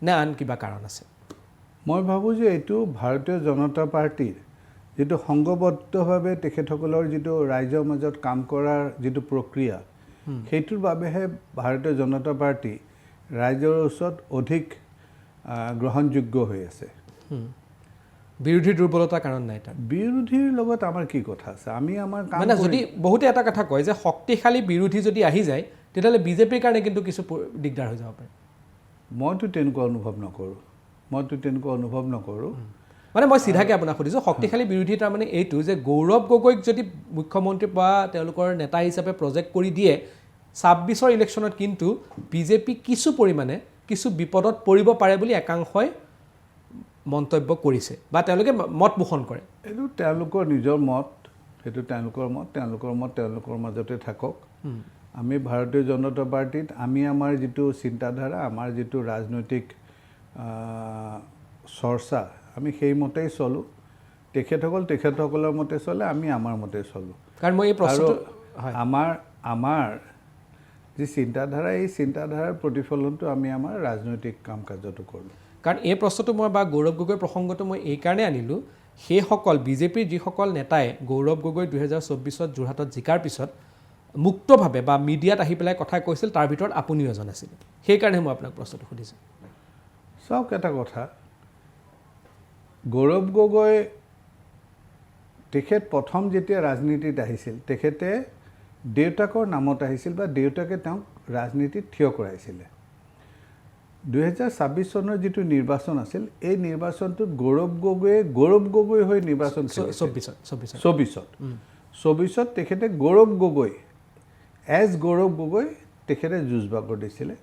নে আন কিবা কাৰণ আছে মই ভাবোঁ যে এইটো ভাৰতীয় জনতা পাৰ্টীৰ যিটো সংঘবদ্ধভাৱে তেখেতসকলৰ যিটো ৰাইজৰ মাজত কাম কৰাৰ যিটো প্ৰক্ৰিয়া সেইটোৰ বাবেহে ভাৰতীয় জনতা পাৰ্টী ৰাইজৰ ওচৰত অধিক গ্ৰহণযোগ্য হৈ আছে বিৰোধীৰ দুৰ্বলতাৰ কাৰণ নাই তাৰ বিৰোধীৰ লগত আমাৰ কি কথা আছে আমি আমাৰ কাম মানে যদি বহুতে এটা কথা কয় যে শক্তিশালী বিৰোধী যদি আহি যায় তেতিয়াহ'লে বিজেপিৰ কাৰণে কিন্তু কিছু দিগদাৰ হৈ যাব পাৰে মইতো তেনেকুৱা অনুভৱ নকৰোঁ মানে মই চিধাকৈ আপোনাক সুধিছোঁ শক্তিশালী বিৰোধী তাৰমানে এইটো যে গৌৰৱ গগৈক যদি মুখ্যমন্ত্ৰী বা তেওঁলোকৰ নেতা হিচাপে প্ৰজেক্ট কৰি দিয়ে 26ৰ ইলেকশ্যনত কিন্তু বিজেপি কিছু পৰিমাণে কিছু বিপদত পৰিব পাৰে বুলি একাংশই মন্তব্য কৰিছে বা তেওঁলোকে মত পোষণ কৰে এইটো তেওঁলোকৰ নিজৰ মত সেইটো তেওঁলোকৰ মত তেওঁলোকৰ মাজতে থাকক আমি ভাৰতীয় জনতা পাৰ্টীত আমি আমাৰ যিটো চিন্তাধাৰা আমাৰ যিটো ৰাজনৈতিক চৰ্চা আমি সেইমতেই চলোঁ তেখেতসকলৰ মতে চলে আমি আমাৰ মতে চলোঁ কাৰণ মই এই প্ৰশ্নটো আমাৰ যি চিন্তাধাৰা এই চিন্তাধাৰাৰ প্ৰতিফলনটো আমি আমাৰ ৰাজনৈতিক কাম কাজতো কৰোঁ কাৰণ এই প্ৰশ্নটো মই বা গৌৰৱ গগৈৰ প্ৰসংগটো মই এইকাৰণে আনিলোঁ সেইসকল বিজেপিৰ যিসকল নেতাই গৌৰৱ গগৈ 2024ত যোৰহাটত জিকাৰ পিছত মুক্তভাৱে বা মিডিয়াত আহি পেলাই কথা কৈছিল তাৰ ভিতৰত আপুনিও এজন আছিল সেইকাৰণে মই আপোনাক প্ৰশ্নটো সুধিছোঁ চাওক এটা কথা গৌৰৱ গগৈ তেখেত প্ৰথম যেতিয়া ৰাজনীতিত আহিছিল তেখেতে দেউতাকৰ নামত আহিছিল বা দেউতাকে তেওঁক ৰাজনীতিত থিয় কৰাইছিলে 2026 চনৰ যিটো নিৰ্বাচন আছিল এই নিৰ্বাচনটোত গৌৰৱ গগৈ হৈ নিৰ্বাচন 24ত তেখেতে গৌৰৱ গগৈ তেখেতে যুঁজবাগৰ দিছিলে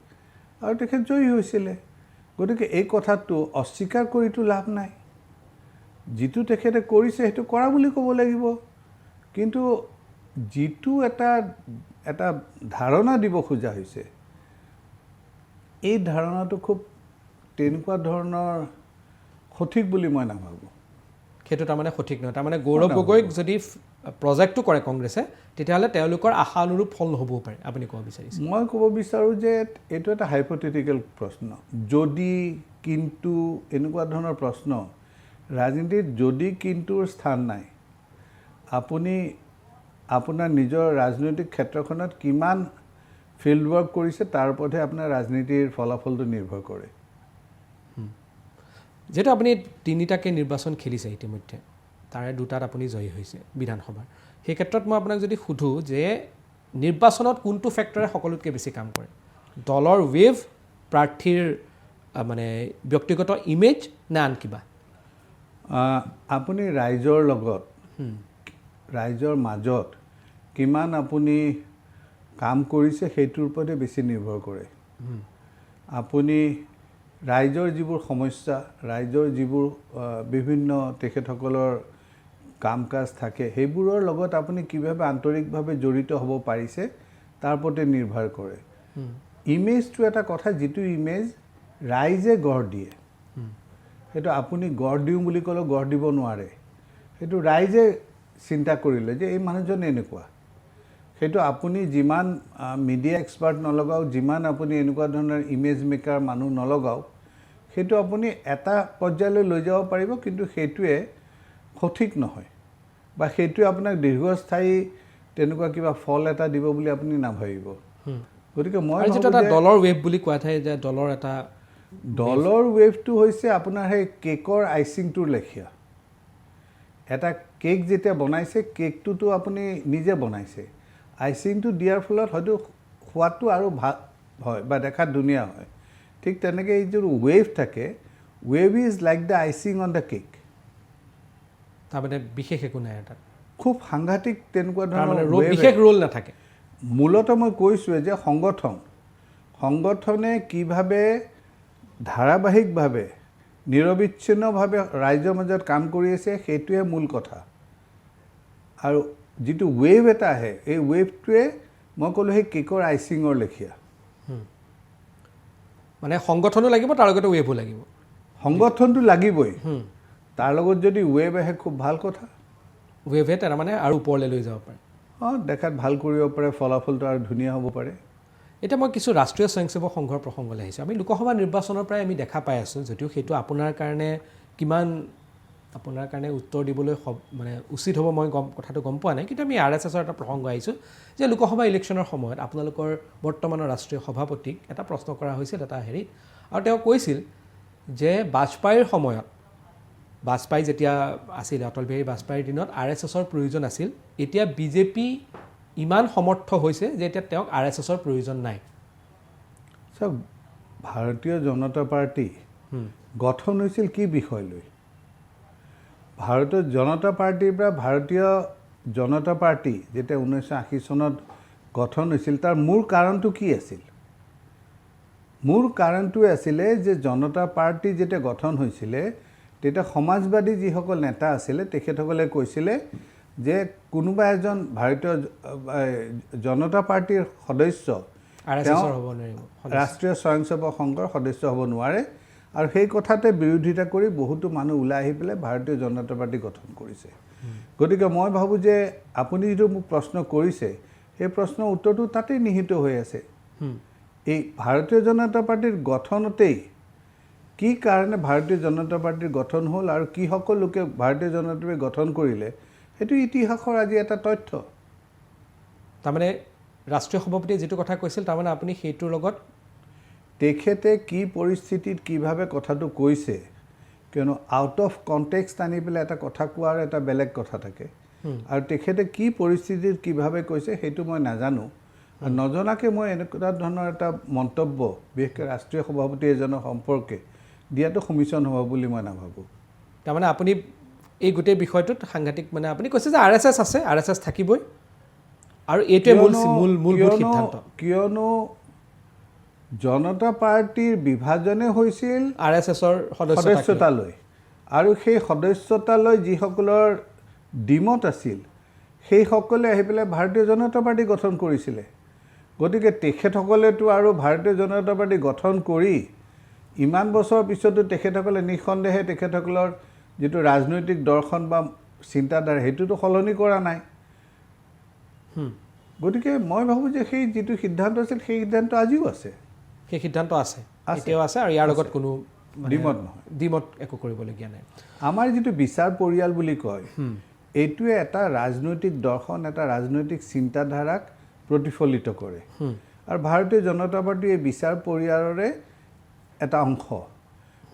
আৰু তেখেত জয়ী হৈছিলে গতিকে এই কথাটো অস্বীকাৰ কৰিতো লাভ নাই যিটো তেখেতে কৰিছে সেইটো কৰা বুলি ক'ব লাগিব কিন্তু যিটো এটা ধাৰণা দিব খোজা হৈছে এই ধাৰণাটো খুব তেনেকুৱা ধৰণৰ সঠিক বুলি মই নাভাবোঁ সেইটো তাৰমানে সঠিক নহয় তাৰমানে গৌৰৱ গগৈক যদি প্ৰজেক্টটো কৰে কংগ্ৰেছে তেতিয়াহ'লে তেওঁলোকৰ আশা অনুৰূপ ফল নহ'বও পাৰে আপুনি ক'ব বিচাৰিছে মই ক'ব বিচাৰোঁ যে এইটো এটা হাইপথেটিকেল প্ৰশ্ন যদি কিন্তু এনেকুৱা ধৰণৰ প্ৰশ্ন ৰাজনীতিত যদি কিন্তুৰ স্থান নাই আপুনি আপোনাৰ নিজৰ ৰাজনৈতিক ক্ষেত্ৰখনত কিমান ফিল্ড ৱৰ্ক কৰিছে তাৰ ওপৰতহে আপোনাৰ ৰাজনীতিৰ ফলাফলটো নিৰ্ভৰ কৰে যেহেতু আপুনি 3টাকৈ নিৰ্বাচন খেলিছে ইতিমধ্যে তাৰে 2টাত আপুনি জয়ী হৈছে বিধানসভাৰ সেই ক্ষেত্ৰত মই আপোনাক যদি সোধোঁ যে নিৰ্বাচনত কোনটো ফেক্টৰে সকলোতকৈ বেছি কাম কৰে দলৰ ৱেভ প্ৰাৰ্থীৰ মানে ব্যক্তিগত ইমেজ নে আন কিবা আপুনি ৰাইজৰ লগত ৰাইজৰ মাজত কিমান আপুনি কাম কৰিছে সেইটোৰ ওপৰতে বেছি নিৰ্ভৰ কৰে আপুনি ৰাইজৰ যিবোৰ সমস্যা ৰাইজৰ যিবোৰ বিভিন্ন তেখেতসকলৰ কাম কাজ থাকে সেইবোৰৰ লগত আপুনি কিভাৱে আন্তৰিকভাৱে জড়িত হ'ব পাৰিছে তাৰ ওপৰতে নিৰ্ভৰ কৰে ইমেজটো এটা কথা যিটো ইমেজ ৰাইজে গঢ় দিয়ে সেইটো আপুনি গঢ় দিওঁ বুলি ক'লেও গঢ় দিব নোৱাৰে সেইটো ৰাইজে চিন্তা কৰিলে যে এই মানুহজন এনেকুৱা সেইটো আপুনি যিমান মিডিয়া এক্সপাৰ্ট নলগাওক যিমান আপুনি এনেকুৱা ধৰণৰ ইমেজ মেকাৰ মানুহ নলগাওক সেইটো আপুনি এটা পৰ্যায়লৈ লৈ যাব পাৰিব কিন্তু সেইটোৱে সঠিক নহয় বা সেইটোৱে আপোনাক দীৰ্ঘস্থায়ী তেনেকুৱা কিবা ফল এটা দিব বুলি আপুনি নাভাবিব গতিকে মই যেটা ডলাৰ ৱেভ বুলি কোৱা ঠাই যে ডলাৰ এটা ডলাৰ ৱেভটো হৈছে আপোনাৰ সেই কেকৰ আইচিংটোৰ লেখীয়া এটা কেক যেতিয়া বনাইছে কেকটোতো আপুনি নিজে বনাইছে আইচিংটো দিয়াৰ ফলত হয়তো সোৱাদটো আৰু ভাল হয় বা দেখাত ধুনীয়া হয় ঠিক তেনেকৈ এই যিটো ৱেভ থাকে wave is like the icing on the cake তাৰমানে বিশেষ একো নাই এটা খুব সাংঘাতিক তেনেকুৱা ধৰণৰ বিশেষ ৰোল নাথাকে মূলতঃ মই কৈছোঁৱে যে সংগঠনে কিভাৱে ধাৰাবাহিকভাৱে নিৰবিচ্ছিন্নভাৱে ৰাইজৰ মাজত কাম কৰি আছে সেইটোৱে মূল কথা আৰু যিটো ৱেভ এটা আহে এই ৱেভটোৱে মই ক'লোঁ সেই কেকৰ আইচিঙৰ লেখীয়া মানে সংগঠনো লাগিব তাৰ লগতে ৱেভো লাগিব সংগঠনটো লাগিবই তাৰ লগত যদি ৱেভ আহে খুব ভাল কথা ৱেভে তাৰ মানে আৰু ওপৰলৈ লৈ যাব পাৰে দেখাত ভাল কৰিব পাৰে ফলাফলটো আৰু ধুনীয়া হ'ব পাৰে এতিয়া মই কিছু ৰাষ্ট্ৰীয় স্বয়ংসেৱক সংঘৰ প্ৰসংগলৈ আহিছোঁ আমি লোকসভা নিৰ্বাচনৰ পৰাই আমি দেখা পাই আছোঁ যদিও সেইটো আপোনাৰ কাৰণে কিমান আপোনাৰ কাৰণে উত্তৰ দিবলৈ মানে উচিত হ'ব মই কথাটো গম পোৱা নাই কিন্তু আমি RSSৰ এটা প্ৰসংগ আহিছোঁ যে লোকসভা ইলেকশ্যনৰ সময়ত আপোনালোকৰ বৰ্তমানৰ ৰাষ্ট্ৰীয় সভাপতিক এটা প্ৰশ্ন কৰা হৈছিল এটা হেৰিত আৰু তেওঁ কৈছিল যে বাজপেয়ীৰ সময়ত বাজপেয়ী যেতিয়া আছিল অটল বিহাৰী বাজপেয়ীৰ দিনত RSSৰ প্ৰয়োজন আছিল এতিয়া বিজেপি ইমান সমৰ্থ হৈছে যে এতিয়া তেওঁক RSSৰ প্ৰয়োজন নাই চাওক ভাৰতীয় জনতা পাৰ্টি গঠন হৈছিল কি বিষয় লৈ ভাৰতীয় জনতা পাৰ্টিৰ পৰা ভাৰতীয় জনতা পাৰ্টি যেতিয়া 1980 চনত গঠন হৈছিল তাৰ মূল কাৰণটো কি আছিল মূল কাৰণটোৱে আছিলে যে জনতা পাৰ্টি যেতিয়া গঠন হৈছিলে তেতিয়া সমাজবাদী যিসকল নেতা আছিলে তেখেতসকলে কৈছিলে যে কোনোবা এজন ভাৰতীয় জনতা পাৰ্টিৰ সদস্য ৰাষ্ট্ৰীয় স্বয়ংসেৱক সংঘৰ সদস্য হ'ব নোৱাৰে আৰু সেই কথাতে বিৰোধিতা কৰি বহুতো মানুহ ওলাই আহি পেলাই ভাৰতীয় জনতা পাৰ্টি গঠন কৰিছে গতিকে মই ভাবোঁ যে আপুনি যিটো মোক প্ৰশ্ন কৰিছে সেই প্ৰশ্নৰ উত্তৰটো তাতেই নিহিত হৈ আছে এই ভাৰতীয় জনতা পাৰ্টিৰ গঠনতেই কি কাৰণে ভাৰতীয় জনতা পাৰ্টিৰ গঠন হ'ল আৰু কিসকল লোকে ভাৰতীয় জনতা পাৰ্টি গঠন কৰিলে সেইটো ইতিহাসৰ আজি এটা তথ্য তাৰমানে ৰাষ্ট্ৰীয় সভাপতিয়ে যিটো কথা কৈছিল তাৰমানে আপুনি সেইটোৰ লগত তেখেতে কি পৰিস্থিতিত কিভাৱে কথাটো কৈছে কিয়নো আউট অফ কণ্টেক্সট আনি পেলাই এটা কথা কোৱাৰ এটা বেলেগ কথা থাকে আৰু তেখেতে কি পৰিস্থিতিত কিভাৱে কৈছে সেইটো মই নাজানো আৰু নজনাকৈ মই এনেকুৱা ধৰণৰ এটা মন্তব্য বিশেষকৈ ৰাষ্ট্ৰীয় সভাপতি এজনৰ সম্পৰ্কে দিয়াটো সমীচীন হ'ব বুলি মই নাভাবোঁ তাৰমানে আপুনি এই গোটেই বিষয়টোত সাংঘাতিক মানে আপুনি কৈছে যে RSS আছে RSS থাকিবই আৰু এইটোৱে মূল সিদ্ধান্ত কিয়নো জনতা পাৰ্টিৰ বিভাজনে হৈছিল RSSৰ সদস্যতালৈ আৰু সেই সদস্যতালৈ যিসকলৰ ডিমত আছিল সেইসকলে আহি পেলাই ভাৰতীয় জনতা পাৰ্টি গঠন কৰিছিলে গতিকে তেখেতসকলেতো আৰু ভাৰতীয় জনতা পাৰ্টি গঠন কৰি ইমান বছৰৰ পিছতো তেখেতসকলে নিঃসন্দেহে তেখেতসকলৰ যিটো ৰাজনৈতিক দৰ্শন বা চিন্তাধাৰা সেইটোতো সলনি কৰা নাই গতিকে মই ভাবোঁ যে সেই যিটো সিদ্ধান্ত আছিল সেই সিদ্ধান্ত আজিও আছে সেই সিদ্ধান্ত আছে এতিয়াও আছে আৰু ইয়াৰ লগত কোনো দ্বিমত নহয় দ্বিমত একো কৰিবলগীয়া নাই আমাৰ যিটো বিচাৰ পৰিয়াল বুলি কয় এইটোৱে এটা ৰাজনৈতিক দৰ্শন এটা ৰাজনৈতিক চিন্তাধাৰাক প্ৰতিফলিত কৰে আৰু ভাৰতীয় জনতা পাৰ্টি এই বিচাৰ পৰিয়ালৰে এটা অংশ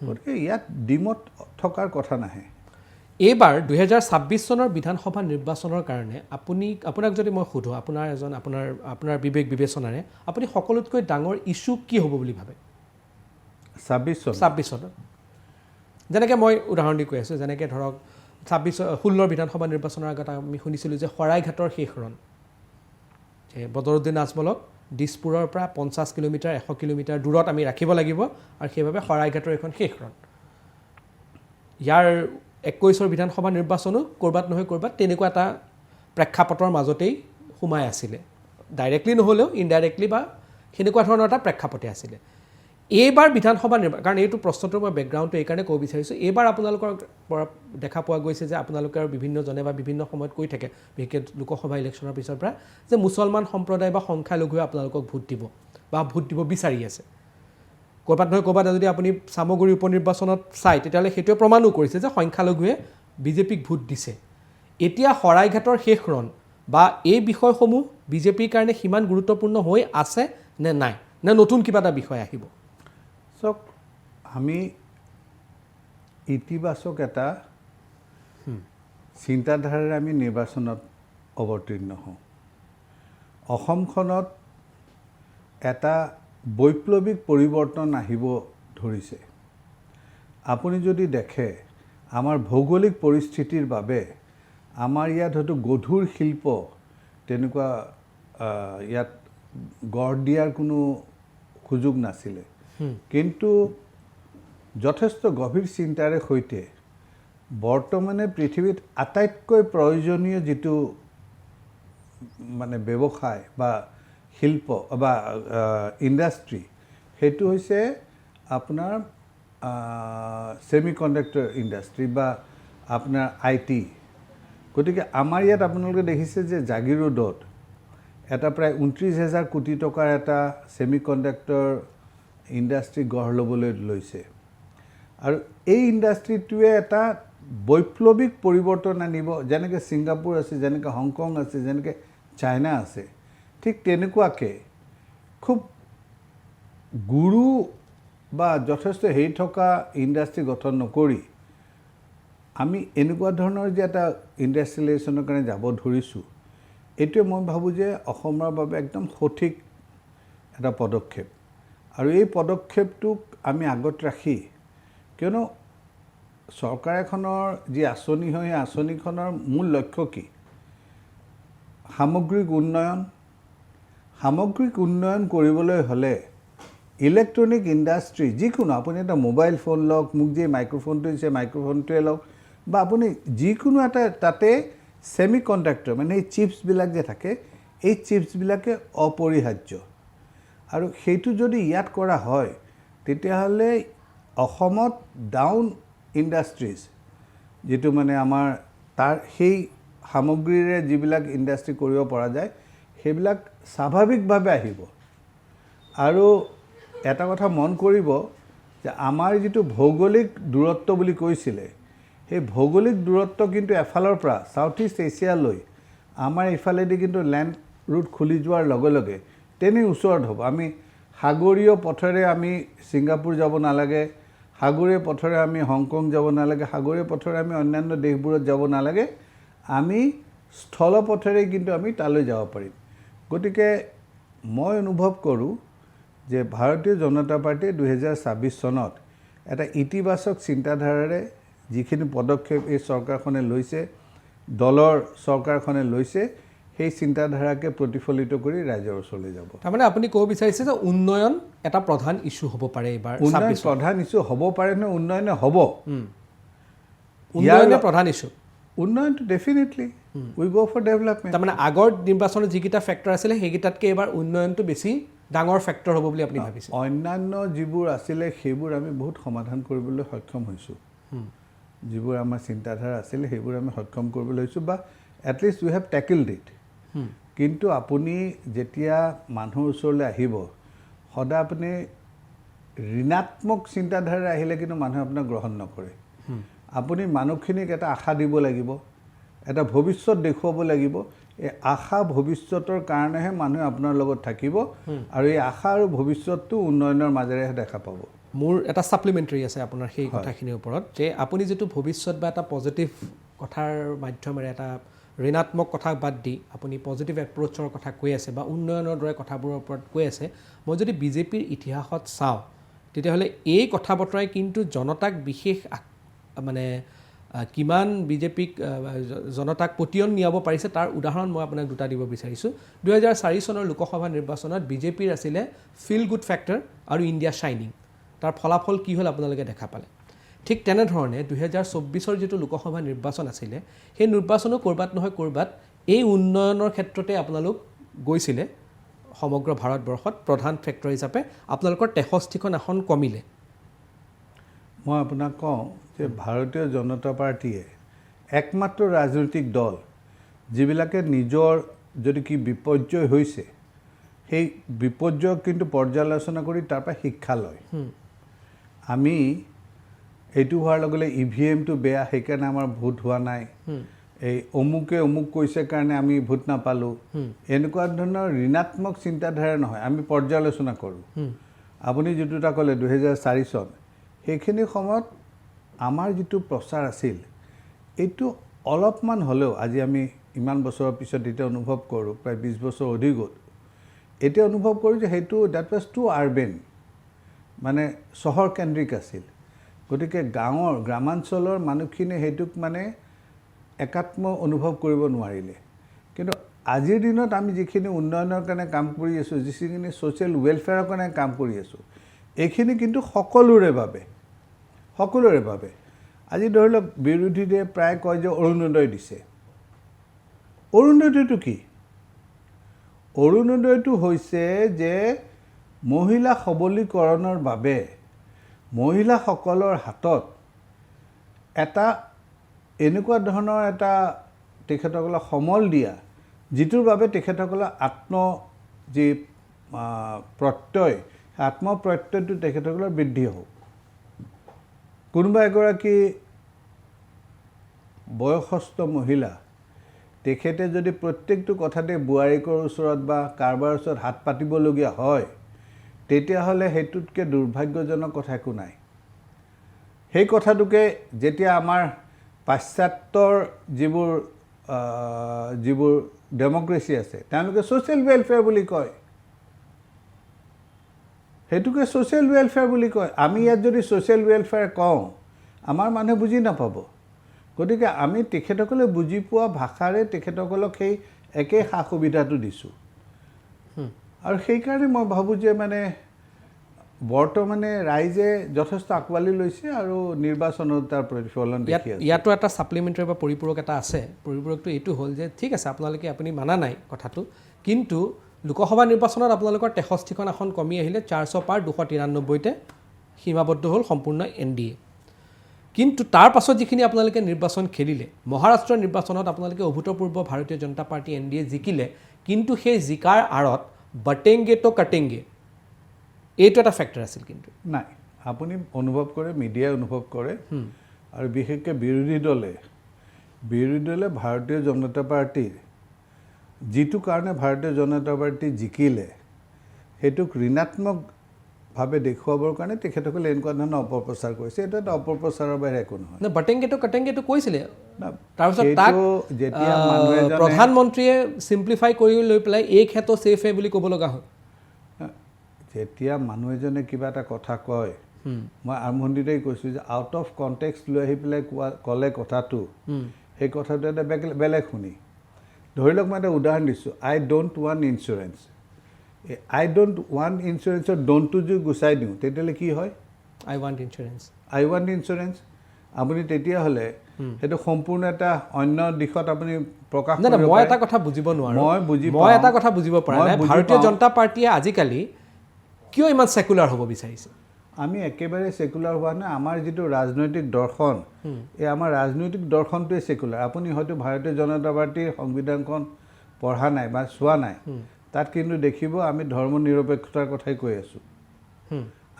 গতিকে ইয়াত দ্বিমত থকাৰ কথা নাহে এইবাৰ 2026 চনৰ বিধানসভা নিৰ্বাচনৰ কাৰণে আপোনাক যদি মই সোধোঁ আপোনাৰ বিবেক বিবেচনাৰে আপুনি সকলোতকৈ ডাঙৰ ইছ্যু কি হ'ব বুলি ভাবে 26 চনত যেনেকৈ মই উদাহৰণ দি কৈ আছোঁ যেনেকৈ ধৰক 16 বিধানসভা নিৰ্বাচনৰ আগত আমি শুনিছিলোঁ যে শৰাইঘাটৰ শেষ ৰণ যে বদৰুদ্দিন আজমলক দিছপুৰৰ পৰা 50 কিলোমিটাৰ 100 কিলোমিটাৰ দূৰত আমি ৰাখিব লাগিব আৰু সেইবাবে শৰাইঘাটৰ এখন শেষ ৰণ ইয়াৰ 21ৰ বিধানসভা নিৰ্বাচনো ক'ৰবাত নহয় ক'ৰবাত তেনেকুৱা এটা প্ৰেক্ষাপটৰ মাজতেই সোমাই আছিলে ডাইৰেক্টলি নহ'লেও ইনডাইৰেক্টলি বা সেনেকুৱা ধৰণৰ এটা প্ৰেক্ষাপটে আছিলে এইবাৰ বিধানসভা নিৰ্বাচন কাৰণ এইটো প্ৰশ্নটোৰ মই বেকগ্ৰাউণ্ডটো এইকাৰণে ক'ব বিচাৰিছোঁ এইবাৰ আপোনালোকৰ পৰা দেখা পোৱা গৈছে যে আপোনালোকে আৰু বিভিন্নজনে বা বিভিন্ন সময়ত কৈ থাকে বিশেষকৈ লোকসভা ইলেকশ্যনৰ পিছৰ পৰা যে মুছলমান সম্প্ৰদায় বা সংখ্যালঘুৱে আপোনালোকক ভোট দিব বা ভোট দিব বিচাৰি আছে ক'ৰবাত নহয় ক'ৰবাত যদি আপুনি চামগুৰি উপ নিৰ্বাচনত চায় তেতিয়াহ'লে সেইটোৱে প্ৰমাণো কৰিছে যে সংখ্যালঘুৱে বিজেপিক ভোট দিছে এতিয়া শৰাইঘাটৰ শেষ ৰণ বা এই বিষয়সমূহ বিজেপিৰ কাৰণে সিমান গুৰুত্বপূৰ্ণ হৈ আছে নে নাই নে নতুন কিবা এটা বিষয় আহিব চাওক আমি ইতিবাচক এটা চিন্তাধাৰাৰে আমি নিৰ্বাচনত অৱতীৰ্ণ হওঁ অসমখনত এটা বৈপ্লৱিক পৰিৱৰ্তন আহিব ধৰিছে আপুনি যদি দেখে আমাৰ ভৌগোলিক পৰিস্থিতিৰ বাবে আমাৰ ইয়াত হয়তো গধুৰ শিল্প তেনেকুৱা ইয়াত গঢ় দিয়াৰ কোনো সুযোগ নাছিলে কিন্তু যথেষ্ট গভীৰ চিন্তাৰে সৈতে বৰ্তমানে পৃথিৱীত আটাইতকৈ প্ৰয়োজনীয় যিটো মানে ব্যৱসায় বা শিল্প বা ইণ্ডাষ্ট্ৰী সেইটো হৈছে আপোনাৰ ছেমিকণ্ডাক্টৰ ইণ্ডাষ্ট্ৰী বা আপোনাৰ IT গতিকে আমাৰ ইয়াত আপোনালোকে দেখিছে যে জাগিৰ ৰোডত এটা প্ৰায় 29,000 কোটি টকাৰ এটা ছেমিকণ্ডাক্টৰ ইণ্ডাষ্ট্ৰী গঢ় ল'বলৈ লৈছে আৰু এই ইণ্ডাষ্ট্ৰীটোৱে এটা বৈপ্লৱিক পৰিৱৰ্তন আনিব যেনেকৈ ছিংগাপুৰ আছে যেনেকৈ হংকং আছে যেনেকৈ চাইনা আছে ঠিক তেনেকুৱাকৈ খুব গুৰু বা যথেষ্ট হেৰি থকা ইণ্ডাষ্ট্ৰী গঠন নকৰি আমি এনেকুৱা ধৰণৰ যে এটা ইণ্ডাষ্ট্ৰিয়েলাইজেশ্যনৰ কাৰণে যাব ধৰিছোঁ এইটোৱে মই ভাবোঁ যে অসমৰ বাবে একদম সঠিক এটা পদক্ষেপ আৰু এই পদক্ষেপটোক আমি আগত ৰাখি কিয়নো চৰকাৰ এখনৰ যি আঁচনি হয় সেই আঁচনিখনৰ মূল লক্ষ্য কি সামগ্ৰিক উন্নয়ন কৰিবলৈ হ'লে ইলেক্ট্ৰনিক ইণ্ডাষ্ট্ৰী যিকোনো আপুনি এটা মোবাইল ফোন লওক মোক যে মাইক্ৰফোনটো দিছে মাইক্ৰফোনটোৱে লওক বা আপুনি যিকোনো এটা তাতে ছেমিকণ্ডাক্টৰ মানে এই চিপছবিলাক যে থাকে এই চিপছবিলাকে অপৰিহাৰ্য আৰু সেইটো যদি ইয়াত কৰা হয় তেতিয়াহ'লে অসমত ডাউন ইণ্ডাষ্ট্ৰিজ যিটো মানে আমাৰ তাৰ সেই সামগ্ৰীৰে যিবিলাক ইণ্ডাষ্ট্ৰী কৰিব পৰা যায় সেইবিলাক স্বাভাৱিকভাৱে আহিব আৰু এটা কথা মন কৰিব যে আমাৰ যিটো ভৌগোলিক দূৰত্ব বুলি কৈছিলে সেই ভৌগোলিক দূৰত্ব কিন্তু এফালৰ পৰা সাউথ ইষ্ট এছিয়ালৈ আমাৰ ইফালেদি কিন্তু লেণ্ড ৰুট খুলি যোৱাৰ লগে লগে তেনে ওচৰত হ'ব আমি সাগৰীয় পথেৰে আমি ছিংগাপুৰ যাব নালাগে সাগৰীয় পথেৰে আমি হংকং যাব নালাগে সাগৰীয় পথেৰে আমি অন্যান্য দেশবোৰত যাব নালাগে আমি স্থলপথেৰে কিন্তু আমি তালৈ যাব পাৰিম গতিকে মই অনুভৱ কৰোঁ যে ভাৰতীয় জনতা পাৰ্টীয়ে 2026 চনত এটা ইতিবাচক চিন্তাধাৰাৰে যিখিনি পদক্ষেপ এই চৰকাৰখনে লৈছে দলৰ চৰকাৰখনে লৈছে সেই চিন্তাধাৰাকে প্ৰতিফলিত কৰি ৰাইজৰ ওচৰলৈ যাব তাৰমানে আপুনি ক'ব বিচাৰিছে যে উন্নয়ন এটা প্ৰধান ইছ্যু হ'ব পাৰে এইবাৰ উন্নয়ন প্ৰধান ইছ্যু হ'ব পাৰে নে উন্নয়নে হ'ব উন্নয়নে প্ৰধান ইছ্যু উন্নয়নটো ডেফিনেটলি উই গ' ফৰ ডেভেলপমেণ্ট তাৰমানে আগৰ নিৰ্বাচনত যিকেইটা ফেক্টৰ আছিলে সেইকেইটাতকৈ এইবাৰ উন্নয়নটো বেছি ডাঙৰ ফেক্টৰ হ'ব বুলি আপুনি ভাবিছে অন্যান্য যিবোৰ আছিলে সেইবোৰ আমি বহুত সমাধান কৰিবলৈ সক্ষম হৈছোঁ যিবোৰ আমাৰ চিন্তাধাৰা আছিলে সেইবোৰ আমি সক্ষম কৰিবলৈ হৈছোঁ বা এটলিষ্ট উই হেভ টেকেলড ইট কিন্তু আপুনি যেতিয়া মানুহৰ ওচৰলৈ আহিব সদায় আপুনি ঋণাত্মক চিন্তাধাৰা আহিলে কিন্তু মানুহে আপোনাক গ্ৰহণ নকৰে আপুনি মানুহখিনিক এটা আশা দিব লাগিব এটা ভৱিষ্যত দেখুৱাব লাগিব এই আশা ভৱিষ্যতৰ কাৰণেহে মানুহে আপোনাৰ লগত থাকিব আৰু এই আশা আৰু ভৱিষ্যতটো উন্নয়নৰ মাজেৰেহে দেখা পাব মোৰ এটা ছাপ্লিমেণ্টাৰী আছে আপোনাৰ সেই কথাখিনিৰ ওপৰত যে আপুনি যিটো ভৱিষ্যত বা এটা পজিটিভ কথাৰ মাধ্যমেৰে এটা ঋণাত্মক কথা বাদ দি আপুনি পজিটিভ এপ্ৰ'চৰ কথা কৈ আছে বা উন্নয়নৰ দৰে কথাবোৰৰ ওপৰত কৈ আছে মই যদি বিজেপিৰ ইতিহাসত চাওঁ তেতিয়াহ'লে এই কথা বতৰাই কিন্তু জনতাক বিশেষ মানে কিমান বিজেপিক জনতাক পতিয়ন নিয়াব পাৰিছে তাৰ উদাহৰণ মই আপোনাক দুটা দিব বিচাৰিছোঁ 2004 চনৰ লোকসভা নিৰ্বাচনত বিজেপিৰ আছিলে ফিল গুড ফেক্টৰ আৰু ইণ্ডিয়া শ্বাইনিং তাৰ ফলাফল কি হ'ল আপোনালোকে দেখা পালে ঠিক তেনেধৰণে 2024 যিটো লোকসভা নিৰ্বাচন আছিলে সেই নিৰ্বাচনো ক'ৰবাত নহয় ক'ৰবাত এই উন্নয়নৰ ক্ষেত্ৰতে আপোনালোক গৈছিলে সমগ্ৰ ভাৰতবৰ্ষত প্ৰধান ফেক্টৰ হিচাপে আপোনালোকৰ 63খন আসন কমিলে মই আপোনাক কওঁ যে ভাৰতীয় জনতা পাৰ্টীয়ে একমাত্ৰ ৰাজনৈতিক দল যিবিলাকে নিজৰ যদি কি বিপৰ্যয় হৈছে সেই বিপৰ্যয় কিন্তু পৰ্যালোচনা কৰি তাৰ পৰা শিক্ষা লয় আমি এইটো হোৱাৰ লগে লগে EVMটো বেয়া সেইকাৰণে আমাৰ ভোট হোৱা নাই এই অমুকে অমুক কৈছে কাৰণে আমি ভোট নাপালোঁ এনেকুৱা ধৰণৰ ঋণাত্মক চিন্তাধাৰা নহয় আমি পৰ্যালোচনা কৰোঁ আপুনি যিটো এটা ক'লে 2004 চন সেইখিনি সময়ত আমাৰ যিটো প্ৰচাৰ আছিল এইটো অলপমান হ'লেও আজি আমি ইমান বছৰৰ পিছত এতিয়া অনুভৱ কৰোঁ প্ৰায় 20 বছৰ অধিক হ'ল এতিয়া অনুভৱ কৰোঁ যে সেইটো ডেট ৱাজ টু আৰ্বেন মানে চহৰ কেন্দ্ৰিক আছিল গতিকে গ্ৰামাঞ্চলৰ মানুহখিনিয়ে সেইটোক মানে একাত্ম অনুভৱ কৰিব নোৱাৰিলে কিন্তু আজিৰ দিনত আমি যিখিনি উন্নয়নৰ কাৰণে কাম কৰি আছোঁ যিখিনি ছ'চিয়েল ৱেলফেয়াৰৰ কাৰণে কাম কৰি আছোঁ এইখিনি কিন্তু সকলোৰে বাবে আজি ধৰি লওক বিৰোধীয়ে প্ৰায় কয় যে অৰুণোদয় দিছে অৰুণোদয়টো কি অৰুণোদয়টো হৈছে যে মহিলা সবলীকৰণৰ বাবে মহিলাসকলৰ হাতত এটা এনেকুৱা ধৰণৰ এটা তেখেতসকলক সমল দিয়া যিটোৰ বাবে তেখেতসকলৰ যি প্ৰত্যয় আত্মপ্ৰত্যয়টো তেখেতসকলৰ বৃদ্ধি হওক কোনোবা এগৰাকী বয়সস্থ মহিলা তেখেতে যদি প্ৰত্যেকটো কথাতে বোৱাৰীকৰ ওচৰত বা কাৰোবাৰ ওচৰত হাত পাতিবলগীয়া হয় তেতিয়াহ'লে সেইটোতকৈ দুৰ্ভাগ্যজনক কথা একো নাই সেই কথাটোকে যেতিয়া আমাৰ পাশ্চাত্যৰ যিবোৰ ডেমক্ৰেচি আছে তেওঁলোকে ছ'চিয়েল ৱেলফেয়াৰ বুলি কয় সেইটোকে ছ'চিয়েল ৱেলফেয়াৰ বুলি কয় আমি ইয়াত যদি ছ'চিয়েল ৱেলফেয়াৰ কওঁ আমাৰ মানুহে বুজি নাপাব গতিকে আমি তেখেতসকলে বুজি পোৱা ভাষাৰে তেখেতসকলক সেই একে সা সুবিধাটো দিছোঁ আৰু সেইকাৰণে মই ভাবোঁ যে মানে বৰ্তমানে ৰাইজে যথেষ্ট আঁকোৱালি লৈছে আৰু নিৰ্বাচনত তাৰ প্ৰতিফলন দেখি আছে ইয়াতো এটা ছাপ্লিমেণ্টাৰী বা পৰিপূৰক এটা আছে পৰিপূৰকটো এইটো হ'ল যে ঠিক আছে আপুনি মানা নাই কথাটো কিন্তু লোকসভা নিৰ্বাচনত আপোনালোকৰ 63খন আসন কমি আহিলে 400 পাৰ 293তে সীমাবদ্ধ হ'ল সম্পূৰ্ণ NDA কিন্তু তাৰ পাছত যিখিনি আপোনালোকে নিৰ্বাচন খেলিলে মহাৰাষ্ট্ৰৰ নিৰ্বাচনত আপোনালোকে অভূতপূৰ্ব ভাৰতীয় জনতা পাৰ্টি NDA জিকিলে কিন্তু সেই জিকাৰ আঁৰত বটেংগে তো কটেংগে এইটো এটা ফেক্টৰ আছিল কিন্তু নাই আপুনি অনুভৱ কৰে মিডিয়াই অনুভৱ কৰে আৰু বিশেষকৈ বিৰোধী দলে ভাৰতীয় জনতা পাৰ্টিৰ যিটো কাৰণে ভাৰতীয় জনতা পাৰ্টি জিকিলে সেইটোক ঋণাত্মকভাৱে দেখুৱাবৰ কাৰণে তেখেতসকলে এনেকুৱা ধৰণৰ অপপ্ৰচাৰ কৰিছে এইটো এটা অপপ্ৰচাৰৰ বাহিৰে একো নহয় বটেংগে তো কটেংগেটো কৈছিলে তাৰপিছত যেতিয়া মানুহে প্ৰধানমন্ত্ৰীয়ে চিম্প্লিফাই কৰি লৈ পেলাই এই ক্ষেত্ৰ ছেফ হে বুলি ক'ব লগা হয় যেতিয়া মানুহ এজনে কিবা এটা কথা কয় মই আৰম্ভণিতেই কৈছোঁ যে আউট অফ কণ্টেক্সট লৈ আহি পেলাই ক'লে কথাটো সেই কথাটো এটা বেলেগ শুনি ধৰি লওক মই এটা উদাহৰণ দিছোঁ I don't want insurance I don't want ইঞ্চুৰেঞ্চৰ ডোণ্টটো যদি গুচাই দিওঁ তেতিয়াহ'লে কি হয় আই ৱান্ট ইঞ্চুৰেঞ্চ আপুনি তেতিয়াহ'লে সেইটো সম্পূৰ্ণ এটা অন্য দিশত আপুনি প্ৰকাশ কৰিব মই এটা কথা বুজিব নোৱাৰোঁ মই এটা কথা বুজিব পৰা নাই ভাৰতীয় জনতা পাৰ্টীয়ে আজিকালি কিয় ইমান সেকুলাৰ হ'ব বিচাৰিছে আমি একেবাৰে সেকুলাৰ হোৱা নাই আমাৰ যিটো ৰাজনৈতিক দৰ্শন এই আমাৰ ৰাজনৈতিক দৰ্শনটোৱে সেকুলাৰ আপুনি হয়তো ভাৰতীয় জনতা পাৰ্টিৰ সংবিধানখন পঢ়া নাই বা চোৱা নাই তাত কিন্তু দেখিব আমি ধৰ্ম নিৰপেক্ষতাৰ কথাই কৈ আছোঁ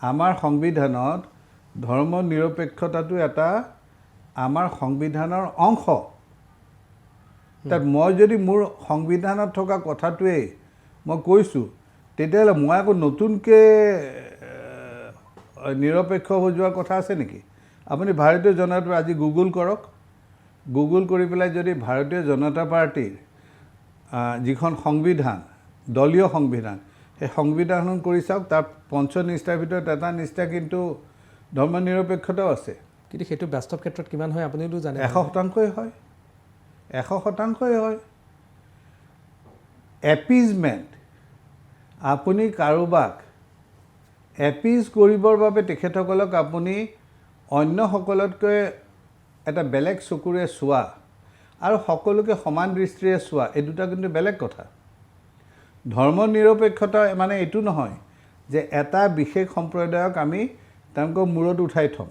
আমাৰ সংবিধানত ধৰ্ম নিৰপেক্ষতাটো এটা আমাৰ সংবিধানৰ অংশ তাত মই যদি মোৰ সংবিধানত থকা কথাটোৱেই মই কৈছোঁ তেতিয়াহ'লে মই আকৌ নতুনকৈ নিৰপেক্ষ হৈ যোৱাৰ কথা আছে নেকি আপুনি ভাৰতীয় জনতা আজি গুগল কৰক গুগল কৰি পেলাই যদি ভাৰতীয় জনতা পাৰ্টিৰ যিখন সংবিধান দলীয় সংবিধান সেই সংবিধানখন কৰি চাওক তাৰ পঞ্চনিষ্ঠাৰ ভিতৰত এটা নিষ্ঠা কিন্তু ধৰ্ম নিৰপেক্ষতাও আছে কিন্তু সেইটো বাস্তৱ ক্ষেত্ৰত কিমান হয় আপুনিতো জানে 100% হয় 100% হয় এপিজমেণ্ট আপুনি কাৰোবাক এপিজ কৰিবৰ বাবে তেখেতসকলক আপুনি অন্যসকলতকৈ এটা বেলেগ চকুৰে চোৱা আৰু সকলোকে সমান দৃষ্টিৰে চোৱা এই দুটা কিন্তু বেলেগ কথা ধৰ্ম নিৰপেক্ষতা মানে এইটো নহয় যে এটা বিশেষ সম্প্ৰদায়ক আমি তেওঁলোকৰ মূৰত উঠাই থ'ম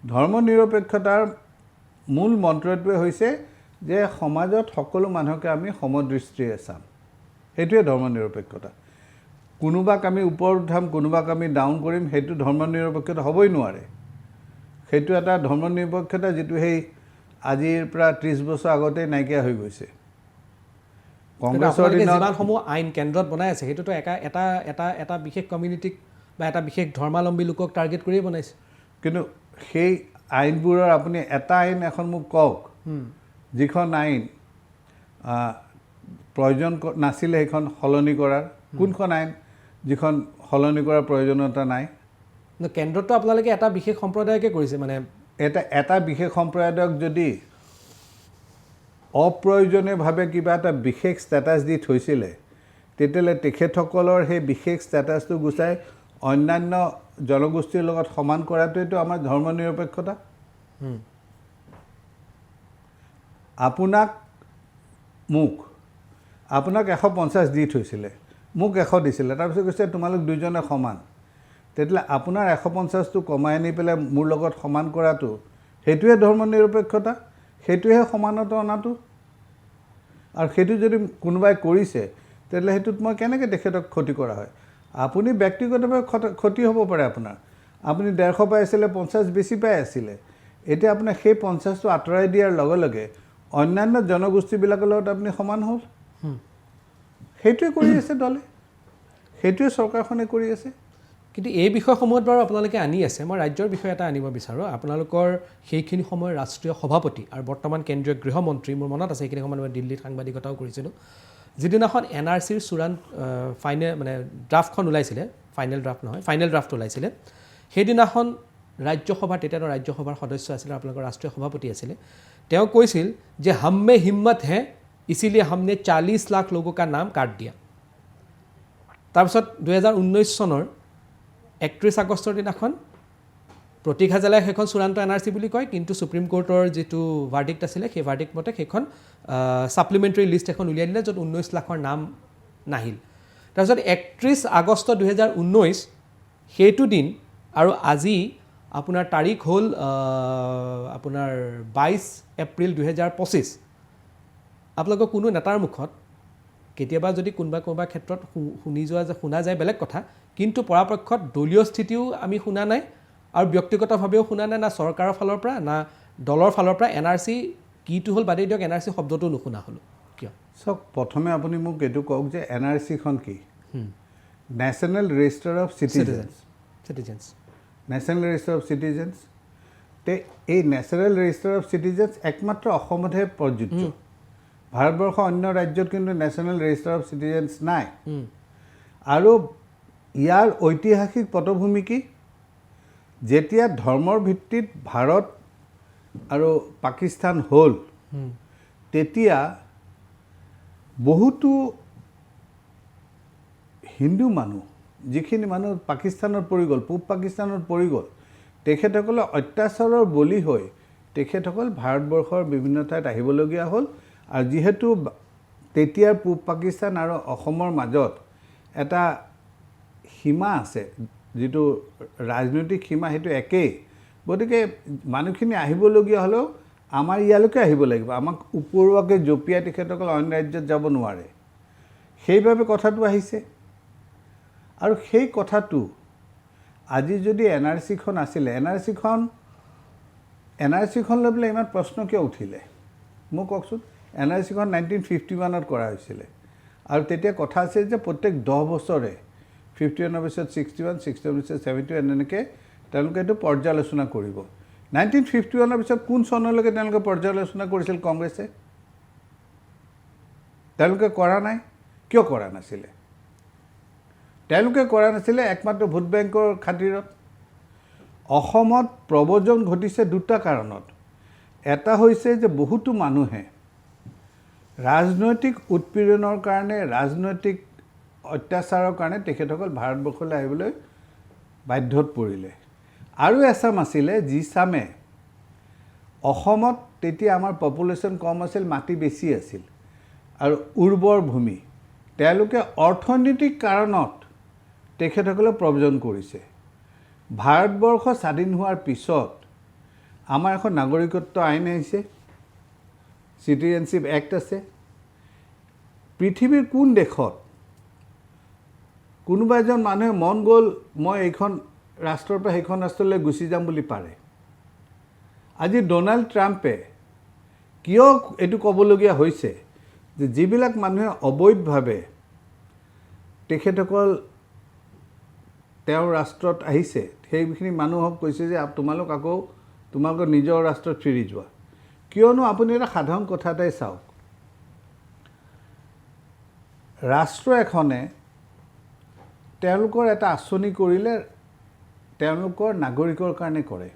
ধৰ্ম নিৰপেক্ষতাৰ মূল মন্ত্ৰটোৱে হৈছে যে সমাজত সকলো মানুহকে আমি সমদৃষ্টিৰে চাম সেইটোৱে ধৰ্ম নিৰপেক্ষতা কোনোবাক আমি ওপৰত উঠাম কোনোবাক আমি ডাউন কৰিম সেইটো ধৰ্ম নিৰপেক্ষতা হ'বই নোৱাৰে সেইটো এটা ধৰ্ম নিৰপেক্ষতা যিটো সেই আজিৰ পৰা 30 বছৰ আগতেই নাইকিয়া হৈ গৈছে কংগ্ৰেছৰ দিনত যিমানসমূহ আইন কেন্দ্ৰত বনাই আছে সেইটোতো এটা বিশেষ কমিউনিটিক বা এটা বিশেষ ধৰ্মাৱলম্বী লোকক টাৰ্গেট কৰিয়ে বনাইছে কিন্তু সেই আইনবোৰৰ আপুনি এটা আইন এখন মোক কওক যিখন আইন প্ৰয়োজন নাছিলে সেইখন সলনি কৰাৰ কোনখন আইন যিখন সলনি কৰাৰ প্ৰয়োজনীয়তা নাই কেন্দ্ৰতো আপোনালোকে এটা বিশেষ সম্প্ৰদায়কে কৰিছে মানে এটা বিশেষ সম্প্ৰদায়ক যদি অপ্ৰয়োজনীয়ভাৱে কিবা এটা বিশেষ ষ্টেটাছ দি থৈছিলে তেতিয়াহ'লে তেখেতসকলৰ সেই বিশেষ ষ্টেটাছটো গুচাই অন্যান্য জনগোষ্ঠীৰ লগত সমান কৰাটোৱেতো আমাৰ ধৰ্ম নিৰপেক্ষতা আপোনাক 150 দি থৈছিলে মোক 100 দিছিলে তাৰপিছত কৈছে তোমালোক দুজনে সমান তেতিয়াহ'লে আপোনাৰ 150টো কমাই আনি পেলাই মোৰ লগত সমান কৰাটো সেইটোৱে ধৰ্ম নিৰপেক্ষতা সেইটোহে সমানতা অনাটো আৰু সেইটো যদি কোনোবাই কৰিছে তেতিয়াহ'লে সেইটোত মই কেনেকৈ তেখেতক ক্ষতি কৰা হয় আপুনি ব্যক্তিগতভাৱে ক্ষতি হ'ব পাৰে আপোনাৰ আপুনি 150 পাই আছিলে 50 বেছি পাই আছিলে এতিয়া আপোনাৰ সেই 50টো আঁতৰাই দিয়াৰ লগে লগে অন্যান্য জনগোষ্ঠীবিলাকৰ লগত আপুনি সমান হ'ল সেইটোৱে কৰি আছে দলে সেইটোৱে চৰকাৰখনে কৰি আছে কিন্তু এই বিষয়সমূহত বাৰু আপোনালোকে আনি আছে মই ৰাজ্যৰ বিষয় এটা আনিব বিচাৰোঁ আপোনালোকৰ সেইখিনি সময়ৰ ৰাষ্ট্ৰীয় সভাপতি আৰু বৰ্তমান কেন্দ্ৰীয় গৃহমন্ত্ৰী মোৰ মনত আছে সেইখিনি সময়ত মই দিল্লীত সাংবাদিকতাও কৰিছিলোঁ যিদিনাখন NRCৰ চূড়ান্ত ফাইনেল মানে ড্ৰাফ্টখন ওলাইছিলে ফাইনেল ড্ৰাফ্ট নহয় ফাইনেল ড্ৰাফ্ট ওলাইছিলে সেইদিনাখন ৰাজ্যসভাৰ তেতিয়াতো ৰাজ্যসভাৰ সদস্য আছিলে আপোনালোকৰ ৰাষ্ট্ৰীয় সভাপতি আছিলে তেওঁ কৈছিল যে हम में हिम्मत है इसीलिए हमने 40 लाख लोगों का नाम काट दिया তাৰপিছত 2019 চনৰ 31 আগষ্টৰ দিনাখন প্ৰতীক হাজেলাই সেইখন চূড়ান্ত NRC বুলি কয় কিন্তু সুপ্ৰিম কোৰ্টৰ যিটো ভাৰ্ডিক্ট আছিলে সেই ভাৰ্ডিক্ট মতে সেইখন সাপ্লিমেণ্টাৰী লিষ্ট এখন উলিয়াই দিলে য'ত 19 লাখৰ নাম নাহিল তাৰপিছত 31 আগষ্ট 2019 সেইটো দিন আৰু আজি আপোনাৰ তাৰিখ হ'ল আপোনাৰ 22 এপ্ৰিল 2025 আপোনালোকৰ কোনো নেতাৰ মুখত কেতিয়াবা যদি কোনোবা ক্ষেত্ৰত শুনা যায় বেলেগ কথা কিন্তু পৰাপক্ষত দলীয় স্থিতিও আমি শুনা নাই আৰু ব্যক্তিগতভাৱেও শুনা নাই না চৰকাৰৰ ফালৰ পৰা না দলৰ ফালৰ পৰা NRC কিটো হ'ল বাদেই দিয়ক NRC শব্দটো নুশুনা হ'লো কিয় চাওক প্ৰথমে আপুনি মোক এইটো কওক যে NRCখন কি national register of citizens national register of citizens তে এই নেশ্যনেল ৰেজিষ্টাৰ অফ চিটিজেন্স একমাত্ৰ অসমতহে প্ৰযোজ্য ভাৰতবৰ্ষৰ অন্য ৰাজ্যত কিন্তু নেশ্যনেল ৰেজিষ্টাৰ অফ চিটিজেন্স নাই আৰু ইয়াৰ ঐতিহাসিক পটভূমি কি যেতিয়া ধৰ্মৰ ভিত্তিত ভাৰত আৰু পাকিস্তান হ'ল তেতিয়া বহুতো হিন্দু মানুহ যিখিনি মানুহ পাকিস্তানত পৰি গ'ল পূব পাকিস্তানত পৰি গ'ল তেখেতসকলে অত্যাচাৰৰ বলি হৈ তেখেতসকল ভাৰতবৰ্ষৰ বিভিন্ন ঠাইত আহিবলগীয়া হ'ল আৰু যিহেতু তেতিয়াৰ পূব পাকিস্তান আৰু অসমৰ মাজত এটা সীমা আছে যিটো ৰাজনৈতিক সীমা সেইটো একেই গতিকে মানুহখিনি আহিবলগীয়া হ'লেও আমাৰ ইয়ালৈকে আহিব লাগিব আমাক ওপৰুৱাকৈ জঁপিয়াই তেখেতসকল অন্য ৰাজ্যত যাব নোৱাৰে সেইবাবে কথাটো আহিছে আৰু সেই কথাটো আজি যদি NRCখন আছিলে NRCখন লৈ পেলাই ইমান প্ৰশ্ন কিয় উঠিলে মোক কওকচোন NRCখন 1951ত কৰা হৈছিলে আৰু তেতিয়া কথা আছিল যে প্ৰত্যেক 10 বছৰে 51ৰ পিছত 61 61ৰ পিছত 71 এনেকৈ তেওঁলোকে এইটো পৰ্যালোচনা কৰিব 1951ৰ পিছত কোন চনলৈকে তেওঁলোকে পৰ্যালোচনা কৰিছিল কংগ্ৰেছে তেওঁলোকে কৰা নাই কিয় কৰা নাছিলে তেওঁলোকে কৰা নাছিলে একমাত্ৰ ভোট বেংকৰ খাতিৰত অসমত প্ৰব্ৰজন ঘটিছে দুটা কাৰণত এটা হৈছে যে বহুতো মানুহে ৰাজনৈতিক উৎপীড়নৰ কাৰণে ৰাজনৈতিক অত্যাচাৰৰ কাৰণে তেখেতসকল ভাৰতবৰ্ষলৈ আহিবলৈ বাধ্যত পৰিলে আৰু এচাম আছিলে যিচামে অসমত তেতিয়া আমাৰ পপুলেশ্যন কম আছিল, মাটি বেছি আছিল আৰু উৰ্বৰ ভূমি, তেওঁলোকে অৰ্থনৈতিক কাৰণত তেখেতসকলে প্ৰব্ৰজন কৰিছে। ভাৰতবৰ্ষ স্বাধীন হোৱাৰ পিছত আমাৰ এখন নাগৰিকত্ব আইন আহিছে, চিটিজেনশ্বিপ এক্ট আছে। পৃথিৱীৰ কোন দেশত কোনোবা এজন মানুহে মন গ'ল মই এইখন ৰাষ্ট্ৰৰ পৰা সেইখন ৰাষ্ট্ৰলৈ গুচি যাম বুলি পাৰে? আজি ডনাল্ড ট্ৰাম্পে কিয় এইটো ক'বলগীয়া হৈছে যে যিবিলাক মানুহে অবৈধভাৱে তেখেতসকল তেওঁৰ ৰাষ্ট্ৰত আহিছে, সেইখিনি মানুহক কৈছে যে তোমালোক আকৌ তোমালোকৰ নিজৰ ৰাষ্ট্ৰত ফিৰি যোৱা। কিয়নো আপুনি এটা সাধাৰণ কথা এটাই চাওক, ৰাষ্ট্ৰ এখনে তেওঁলোকৰ এটা আঁচনি কৰিলে তেওঁলোকৰ নাগৰিকৰ কাৰণে কৰে।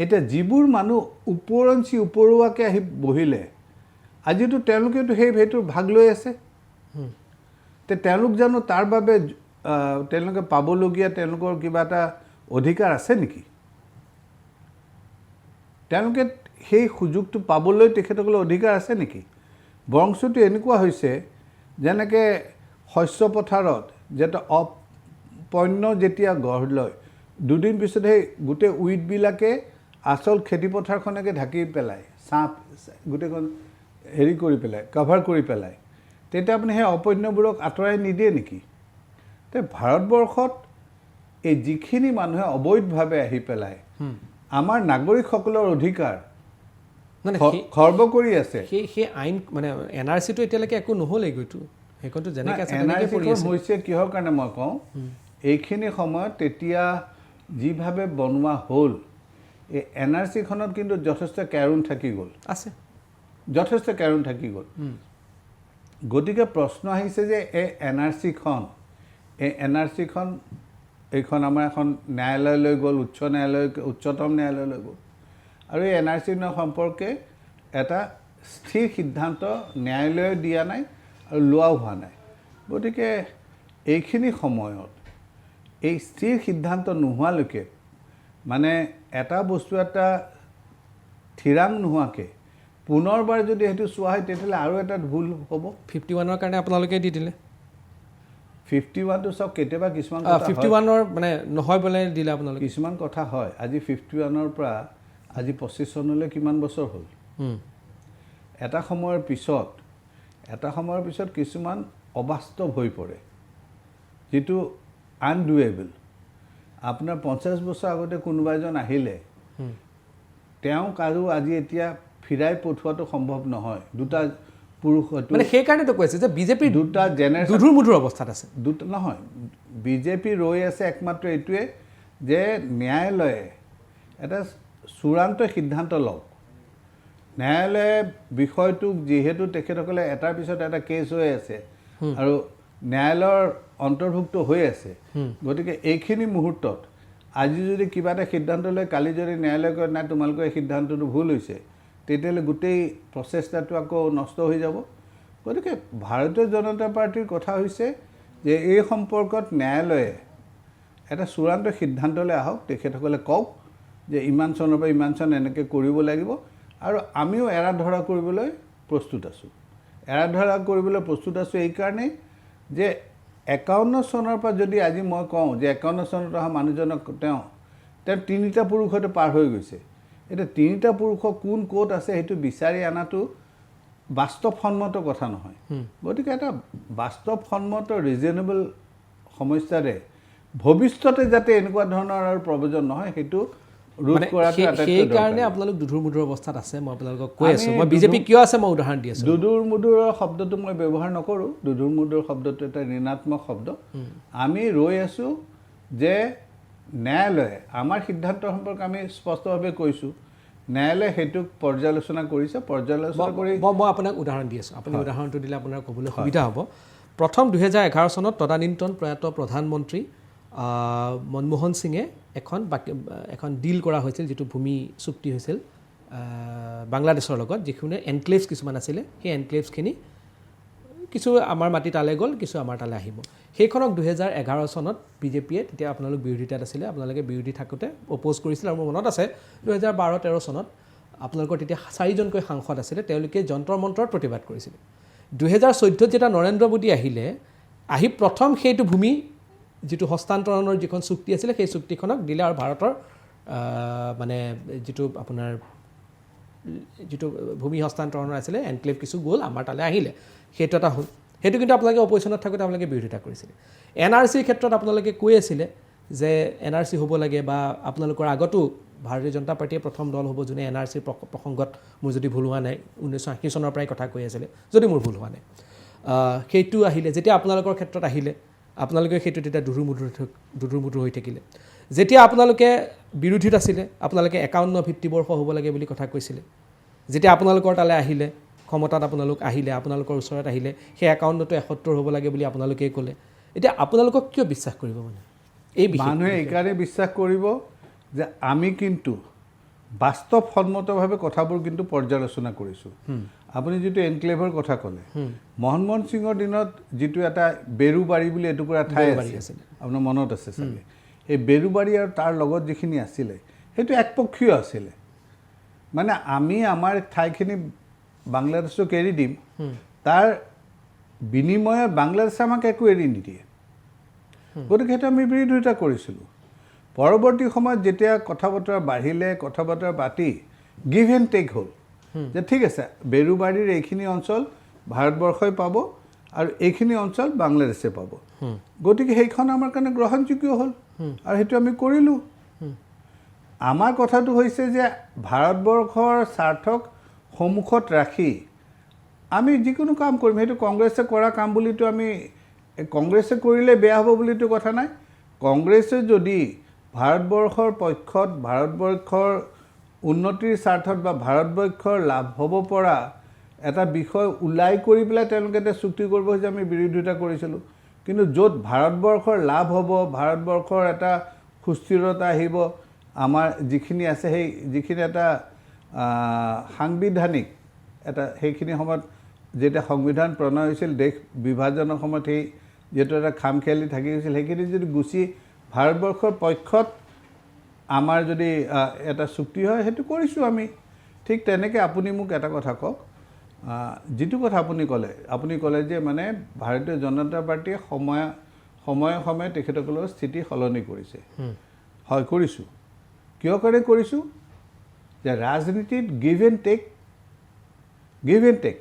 এতিয়া যিবোৰ মানুহ ওপৰঞ্চি ওপৰুৱাকৈ আহি বহিলে, আজিতো তেওঁলোকেতো সেই ভেটোৰ ভাগ লৈ আছে। তেওঁলোক জানো তাৰ বাবে তেওঁলোকে পাবলগীয়া তেওঁলোকৰ কিবা এটা অধিকাৰ আছে নেকি? তেওঁলোকে সেই সুযোগটো পাবলৈ তেখেতসকলৰ অধিকাৰ আছে নেকি? বৰঞ্চটো এনেকুৱা হৈছে যেনেকৈ শস্য পথাৰত যেতিয়া পণ্য যেতিয়া গঢ় লয়, দুদিন পিছত সেই গোটেই উইডবিলাকে আচল খেতিপথাৰখনকে ঢাকি পেলায়, গোটেইখন হেৰি কৰি পেলায়, কভাৰ কৰি পেলায়। তেতিয়া আপুনি সেই অপণ্যবোৰক আঁতৰাই নিদিয়ে নেকি? ভাৰতবৰ্ষত এই যিখিনি মানুহে অবৈধভাৱে আহি পেলায় আমাৰ নাগৰিকসকলৰ অধিকাৰ খৰ্ব কৰি আছে। সেই আইন মানে NRC-টো এতিয়ালৈকে একো নহ'লেগৈতো, সেইখনটো যেনেকৈ আছে হৈছে। কিহৰ কাৰণে মই কওঁ, এইখিনি সময়ত তেতিয়া যিভাৱে বনোৱা হ'ল, এই NRC-খনত কিন্তু যথেষ্ট কেৰুণ থাকি গ'ল, আছে যথেষ্ট কেৰুণ থাকি গ'ল। গতিকে প্ৰশ্ন আহিছে যে এই NRC-খন এইখন আমাৰ এখন ন্যায়ালয়লৈ গ'ল, উচ্চতম ন্যায়ালয়লৈ গ'ল, আৰু এই NRC সম্পৰ্কে এটা স্থিৰ সিদ্ধান্ত ন্যায়ালয়ে দিয়া নাই আৰু লোৱাও হোৱা নাই। গতিকে এইখিনি সময়ত এই স্থিৰ সিদ্ধান্ত নোহোৱালৈকে, মানে এটা বস্তু এটা থিৰাং নোহোৱাকৈ পুনৰবাৰ যদি সেইটো চোৱা হয়, তেতিয়াহ'লে আৰু এটা ভুল হ'ব। 51ৰ কাৰণে আপোনালোকে দি দিলে। 51টো চাওক, কেতিয়াবা কিছুমান 51ৰ মানে নহয় বোলে দিলে আপোনালোকে। কিছুমান কথা হয়। আজি 51ৰ পৰা আজি 25 চনলৈ কিমান বছৰ হ'ল? এটা সময়ৰ পিছত কিছুমান অবাস্তৱ হৈ পৰে, যিটো আনডুৱেবল। আপোনাৰ 50 বছৰ আগতে কোনোবা এজন আহিলে, তেওঁক আৰু আজি এতিয়া ফিৰাই পঠোৱাটো সম্ভৱ নহয়। দুটা পুৰুষ, মানে সেইকাৰণেতো কৈছে যে বিজেপিৰ দুটা জেনেৰেশ্যন দুধুৰ মুধুৰ অৱস্থাত আছে। নহয়, বিজেপি ৰৈ আছে একমাত্ৰ এইটোৱে যে ন্যায়ালয়ে এটা চূড়ান্ত সিদ্ধান্ত লওক। ন্যায়ালয়ে বিষয়টোক যিহেতু তেখেতসকলে এটাৰ পিছত এটা কেছ হৈ আছে আৰু ন্যায়ালয়ৰ অন্তৰ্ভুক্ত হৈ আছে, গতিকে এইখিনি মুহূৰ্তত আজি যদি কিবা এটা সিদ্ধান্ত লয়, কালি যদি ন্যায়ালয়ে কয় নাই তোমালোকৰ এই সিদ্ধান্তটো ভুল হৈছে, তেতিয়াহ'লে গোটেই প্ৰচেষ্টাটো আকৌ নষ্ট হৈ যাব। গতিকে ভাৰতীয় জনতা পাৰ্টীৰ কথা হৈছে যে এই সম্পৰ্কত ন্যায়ালয়ে এটা চূড়ান্ত সিদ্ধান্তলৈ আহক, তেখেতসকলে কওক যে ইমান চনৰ পৰা ইমান চন এনেকৈ কৰিব লাগিব, আৰু আমিও এৰা ধৰা কৰিবলৈ প্ৰস্তুত আছোঁ। এইকাৰণেই যে 51 চনৰ পৰা যদি আজি মই কওঁ যে 51 চনত অহা মানুহজনক তেওঁ তিনিটা পুৰুষ হয়তো পাৰ হৈ গৈছে। এতিয়া তিনিটা পুৰুষৰ কোন ক'ত আছে সেইটো বিচাৰি অনাটো বাস্তৱসন্মত কথা নহয়। গতিকে এটা বাস্তৱসন্মত ৰিজনেবল সমস্যাৰে ভৱিষ্যতে যাতে এনেকুৱা ধৰণৰ আৰু প্ৰয়োজন নহয়, সেইটো ৰোধ কৰাটো সেইকাৰণে আপোনালোক দুধুৰ মুধুৰ অৱস্থাত আছে। মই আপোনালোকক কৈ আছোঁ, মই বিজেপি কিয় আছে মই উদাহৰণ দি আছোঁ। দুধুৰ মুধুৰৰ শব্দটো মই ব্যৱহাৰ নকৰোঁ। দুধুৰ মুধুৰ শব্দটো এটা ঋণাত্মক শব্দ। আমি ৰৈ আছোঁ যে ন্যায়ালয়ে আমাৰ সিদ্ধান্ত সম্পৰ্কে আমি স্পষ্টভাৱে কৈছোঁ, ন্যায়ালয়ে সেইটোক পৰ্যালোচনা কৰিছে। পৰ্যালোচনা কৰি মই আপোনাক উদাহৰণ দি আছোঁ, আপুনি উদাহৰণটো দিলে আপোনাৰ ক'বলৈ সুবিধা হ'ব। প্ৰথম 2011 চনত তদানীন্তন প্ৰয়াত প্ৰধানমন্ত্ৰী মনমোহন সিঙে এখন ডিল কৰা হৈছিল, যিটো ভূমি চুক্তি হৈছিল বাংলাদেশৰ লগত, যিখিনি এনক্লেভছ কিছুমান আছিলে, সেই এনক্লেভছখিনি কিছু আমাৰ মাটি তালৈ গ'ল, কিছু আমাৰ তালৈ আহিব। সেইখনক 2011 চনত বিজেপিয়ে, তেতিয়া আপোনালোক বিৰোধিতাত আছিলে, আপোনালোকে বিৰোধী থাকোঁতে অপ'জ কৰিছিল। আৰু মোৰ মনত আছে 2012-13 চনত আপোনালোকৰ তেতিয়া 4জনকৈ সাংসদ আছিলে, তেওঁলোকে যন্তৰ মন্তৰত প্ৰতিবাদ কৰিছিলে। 2014 যেতিয়া নৰেন্দ্ৰ মোদী আহিলে, আহি প্ৰথম সেইটো ভূমি যিটো হস্তান্তৰণৰ যিখন চুক্তি আছিলে, সেই চুক্তিখনক দিলে আৰু ভাৰতৰ মানে যিটো আপোনাৰ যিটো ভূমি হস্তান্তৰণৰ আছিলে এনক্লেভ কিছু গ'ল, আমাৰ তালৈ আহিলে, সেইটো এটা হ'ল। সেইটো কিন্তু আপোনালোকে অপজিশ্যনত থাকোঁতে আপোনালোকে বিৰোধিতা কৰিছিলে। NRCৰ ক্ষেত্ৰত আপোনালোকে কৈ আছিলে যে NRC হ'ব লাগে, বা আপোনালোকৰ আগতো ভাৰতীয় জনতা পাৰ্টীয়ে প্ৰথম দল হ'ব যোনে NRCৰ প্ৰসংগত, মোৰ যদি ভুল হোৱা নাই 1980 চনৰ পৰাই কথা কৈ আছিলে, যদি মোৰ ভুল হোৱা নাই। সেইটো আহিলে, যেতিয়া আপোনালোকৰ ক্ষেত্ৰত আহিলে, আপোনালোকে সেইটো তেতিয়া দুধুৰ হৈ থাকিলে। যেতিয়া আপোনালোকে বিৰোধীত আছিলে, আপোনালোকে 51 ভিত্তিবৰ্ষ হ'ব লাগে বুলি কথা কৈছিলে। যেতিয়া আপোনালোকৰ তালৈ আহিলে, ক্ষমতাত আপোনালোক আহিলে, আপোনালোকৰ ওচৰত আহিলে, সেই 51টো 71 হ'ব লাগে বুলি আপোনালোকেই ক'লে। এতিয়া আপোনালোকক কিয় বিশ্বাস কৰিব? মানে এই মানুহে এইকাৰণে বিশ্বাস কৰিব যে আমি কিন্তু বাস্তৱসন্মতভাৱে কথাবোৰ কিন্তু পৰ্যালোচনা কৰিছোঁ। আপুনি যিটো এনক্লেভৰ কথা ক'লে, মনমোহন সিঙৰ দিনত যিটো এটা বেৰুবাৰী বুলি এটুকুৰা ঠাই আছিল, আপোনাৰ মনত আছে চাগে, এই বেৰুবাৰী আৰু তাৰ লগত যিখিনি আছিলে সেইটো একপক্ষীয় আছিলে। মানে আমি আমাৰ ঠাইখিনি বাংলাদেশক এৰি দিম, তাৰ বিনিময়ত বাংলাদেশে আমাক একো এৰি নিদিয়ে। গতিকে সেইটো আমি বিৰোধিতা কৰিছিলোঁ। পৰৱৰ্তী সময়ত যেতিয়া কথা বতৰা বাঢ়িলে, কথা বতৰা পাতি গিভ এণ্ড টেক হ'ল, যে ঠিক আছে বেৰুবাৰীৰ এইখিনি অঞ্চল ভাৰতবৰ্ষই পাব আৰু এইখিনি অঞ্চল বাংলাদেশে পাব। গতিকে সেইখন আমাৰ কাৰণে গ্ৰহণযোগ্য হ'ল আৰু সেইটো আমি কৰিলোঁ। আমাৰ কথাটো হৈছে যে ভাৰতবৰ্ষৰ স্বাৰ্থক সন্মুখত ৰাখি আমি যিকোনো কাম কৰিম। সেইটো কংগ্ৰেছে কৰা কাম বুলিতো আমি, কংগ্ৰেছে কৰিলে বেয়া হ'ব বুলিতো কথা নাই। কংগ্ৰেছে যদি ভাৰতবৰ্ষৰ পক্ষত, ভাৰতবৰ্ষৰ উন্নতিৰ স্বাৰ্থত বা ভাৰতবৰ্ষৰ লাভ হ'ব পৰা এটা বিষয় ওলাই কৰি পেলাই তেওঁলোকে এটা চুক্তি কৰিব যে আমি বিৰোধিতা কৰিছিলোঁ। কিন্তু য'ত ভাৰতবৰ্ষৰ লাভ হ'ব, ভাৰতবৰ্ষৰ এটা সুস্থিৰতা আহিব, আমাৰ যিখিনি আছে সেই যিখিনি এটা সাংবিধানিক এটা, সেইখিনি সময়ত যেতিয়া সংবিধান প্ৰণয়ন হৈছিল, দেশ বিভাজনৰ সময়ত সেই যিহেতু এটা খামখেয়ালি থাকি গৈছিল, সেইখিনি যদি গুচি ভাৰতবৰ্ষৰ পক্ষত আমাৰ যদি এটা চুক্তি হয়, সেইটো কৰিছোঁ আমি। ঠিক তেনেকৈ আপুনি মোক এটা কথা কওক, যিটো কথা আপুনি ক'লে যে মানে ভাৰতীয় জনতা পাৰ্টীয়ে সময়ে সময়ে তেখেতসকলৰ স্থিতি সলনি কৰিছে। হয়, কৰিছোঁ। কিয় কাৰণে কৰিছোঁ? যে ৰাজনীতিত গিভ এণ্ড টেক।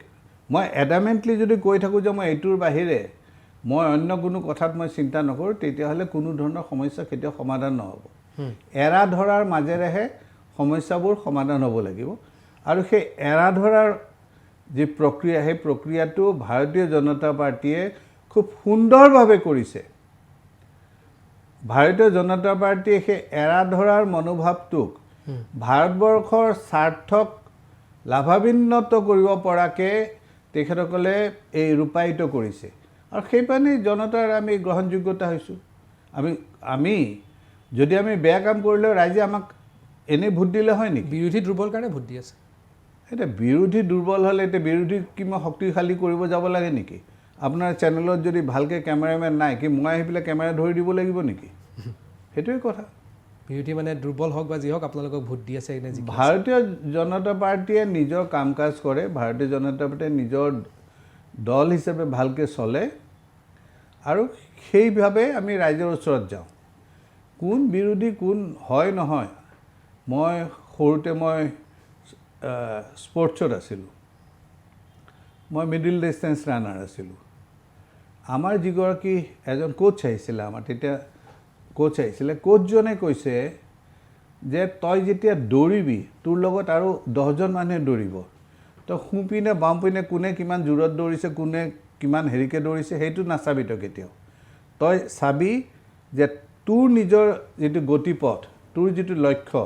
মই এডামেণ্টলি যদি কৈ থাকোঁ যে মই এইটোৰ বাহিৰে মই অন্য কোনো কথাত মই চিন্তা নকৰোঁ, তেতিয়াহ'লে কোনো ধৰণৰ সমস্যা কেতিয়াও সমাধান নহ'ব। এৰা ধৰাৰ মাজেৰেহে সমস্যাবোৰ সমাধান হ'ব লাগিব। আৰু সেই এৰা ধৰাৰ যি প্ৰক্ৰিয়া, সেই প্ৰক্ৰিয়াটো ভাৰতীয় জনতা পাৰ্টীয়ে খুব সুন্দৰভাৱে কৰিছে। ভাৰতীয় জনতা পাৰ্টীয়ে সেই এৰা ধৰাৰ মনোভাৱটোক ভাৰতবৰ্ষৰ স্বাৰ্থক লাভান্বিত কৰিব পৰাকৈ তেখেতসকলে এই ৰূপায়িত কৰিছে। আৰু সেইকাৰণে জনতাৰ আমি গ্ৰহণযোগ্যতা হৈছোঁ। আমি যদি আমি বেয়া কাম কৰিলেও ৰাইজে আমাক এনেই ভোট দিলে হয় নেকি? বিৰোধী দুৰ্বল কাৰণে ভোট দি আছে। এতিয়া বিৰোধী দুৰ্বল হ'লে এতিয়া বিৰোধী কি মই শক্তিশালী কৰিব যাব লাগে নেকি? আপোনাৰ চেনেলত যদি ভালকৈ কেমেৰামেন নাই, কি মই আহি পেলাই কেমেৰা ধৰি দিব লাগিব নেকি? সেইটোৱে কথা। বিৰোধী মানে দুৰ্বল হওক বা যি হওক আপোনালোকক ভোট দি আছে। ভাৰতীয় জনতা পাৰ্টীয়ে নিজৰ কাম কাজ কৰে, ভাৰতীয় জনতা পাৰ্টীয়ে নিজৰ দল হিচাপে ভালকৈ চলে আৰু সেইভাৱে আমি ৰাইজৰ ওচৰত যাওঁ। কোন বিৰোধী কোন হয় নহয়, মই সৰুতে মই স্পৰ্টছত আছিলোঁ, মই মিডিল ডিষ্টেঞ্চ ৰানাৰ আছিলোঁ। আমাৰ যিগৰাকী এজন কোচ আহিছিলে, আমাৰ তেতিয়া কোচ আহিছিলে, কোচজনে কৈছে যে তই যেতিয়া দৌৰিবি তোৰ লগত আৰু 10জন মানুহে দৌৰিব, তই সোঁপিনে বাওঁপিনে কোনে কিমান জোৰত দৌৰিছে, কোনে কিমান হেৰিকৈ দৌৰিছে সেইটো নাচাবি তই কেতিয়াও। তই চাবি যে তোৰ নিজৰ যিটো গতিপথ, তোৰ যিটো লক্ষ্য,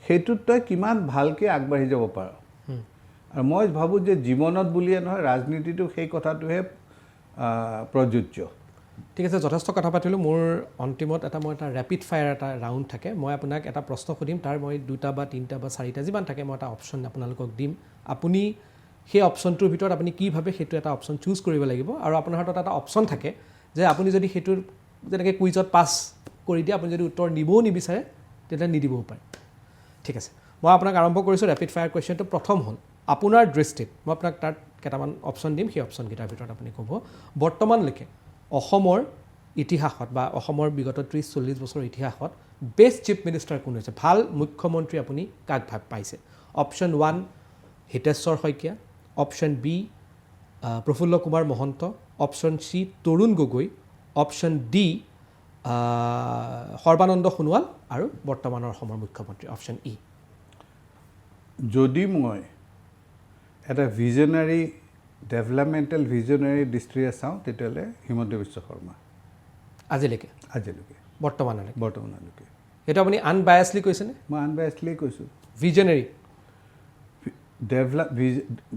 সেইটোত তই কিমান ভালকৈ আগবাঢ়ি যাব পাৰ। আৰু মই ভাবোঁ যে জীৱনত বুলিয়ে নহয়, ৰাজনীতিটো সেই কথাটোহে প্ৰযোজ্য। ঠিক আছে, যথেষ্ট কথা পাতিলোঁ। মোৰ অন্তিমত মই এটা ৰেপিড ফায়াৰ এটা ৰাউণ্ড থাকে। মই আপোনাক এটা প্ৰশ্ন সুধিম, তাৰ মই 2টা বা 3টা বা 4টা যিমান থাকে মই এটা অপশ্যন আপোনালোকক দিম। আপুনি সেই অপশ্যনটোৰ ভিতৰত আপুনি কি ভাবে সেইটো এটা অপশ্যন চুজ কৰিব লাগিব আৰু আপোনাৰ হাতত এটা অপশ্যন থাকে যে আপুনি যদি সেইটোৰ যেনেকৈ কুইজত পাছ কৰি দিয়ে আপুনি যদি উত্তৰ নিবও নিবিচাৰে তেতিয়া নিদিবও পাৰে ঠিক আছে মই আপোনাক আৰম্ভ কৰিছোঁ ৰেপিড ফায়াৰ কুৱেশ্যনটো প্ৰথম হ'ল আপোনাৰ দৃষ্টিত মই আপোনাক তাত কেইটামান অপশ্যন দিম সেই অপশ্যনকেইটাৰ ভিতৰত আপুনি ক'ব বৰ্তমানলৈকে অসমৰ ইতিহাসত বা অসমৰ বিগত 30-40 বছৰৰ ইতিহাসত বেষ্ট চিফ মিনিষ্টাৰ কোন হৈছে ভাল মুখ্যমন্ত্ৰী আপুনি কাক ভাগ পাইছে option 1 Hiteswar Saikia option B Prafulla Kumar Mahanta option C Tarun Gogoi option D Sarbananda Sonowal আৰু বৰ্তমানৰ অসমৰ মুখ্যমন্ত্ৰী অপশ্যন ই যদি মই এটা ভিজনাৰী ডেভেলপমেণ্টেল ভিজনাৰী দৃষ্টিৰে চাওঁ তেতিয়াহ'লে হিমন্ত বিশ্ব শৰ্মা আজিলৈকে বৰ্তমানলৈকে সেইটো আপুনি আনবায়াছলি কৈছেনে মই আনবায়াছলি কৈছোঁ ভিজনাৰী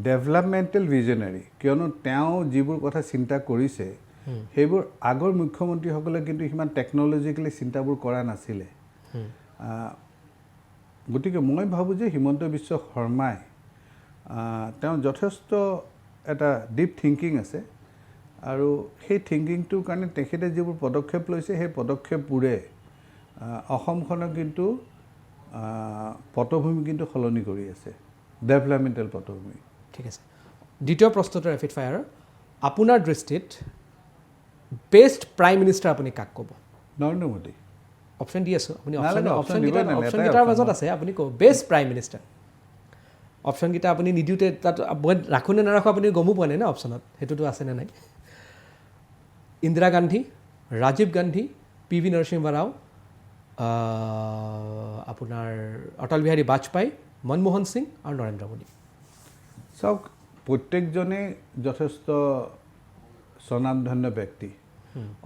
ডেভেলপমেণ্টেল ভিজনাৰী কিয়নো তেওঁ যিবোৰ কথা চিন্তা কৰিছে সেইবোৰ আগৰ মুখ্যমন্ত্ৰীসকলে কিন্তু সিমান টেকন'লজিকেলি চিন্তাবোৰ কৰা নাছিলে গতিকে মই ভাবোঁ যে হিমন্ত বিশ্ব শৰ্মাই তেওঁ যথেষ্ট এটা ডিপ থিংকিং আছে আৰু সেই থিংকিংটোৰ কাৰণে তেখেতে যিবোৰ পদক্ষেপ লৈছে সেই পদক্ষেপবোৰে অসমখনক কিন্তু পটভূমি কিন্তু সলনি কৰি আছে ডেভেলপমেণ্টেল পটভূমি ঠিক আছে দ্বিতীয় প্ৰশ্নটো ৰেপিড ফায়াৰৰ আপোনাৰ দৃষ্টিত বেষ্ট প্ৰাইম মিনিষ্টাৰ আপুনি কাক ক'ব নৰেন্দ্ৰ মোদী অপশ্যন দি আছোঁ আপুনি অপশ্যনকেইটাৰ অপশ্যনকেইটাৰ মাজত আছে আপুনি ক'ব বেষ্ট প্ৰাইম মিনিষ্টাৰ অপশ্যনকেইটা আপুনি নিদিওঁতে তাত মই ৰাখোঁ নে নাৰাখোঁ আপুনি গমো পোৱা নাই ন অপশ্যনত সেইটোতো আছেনে নাই ইন্দিৰা গান্ধী ৰাজীৱ গান্ধী পি.ভি. নৰসিংহ ৰাও আপোনাৰ অটল বিহাৰী বাজপেয়ী মনমোহন সিং আৰু নৰেন্দ্ৰ মোদী চাওক প্ৰত্যেকজনে যথেষ্ট স্বনামধন্য ব্যক্তি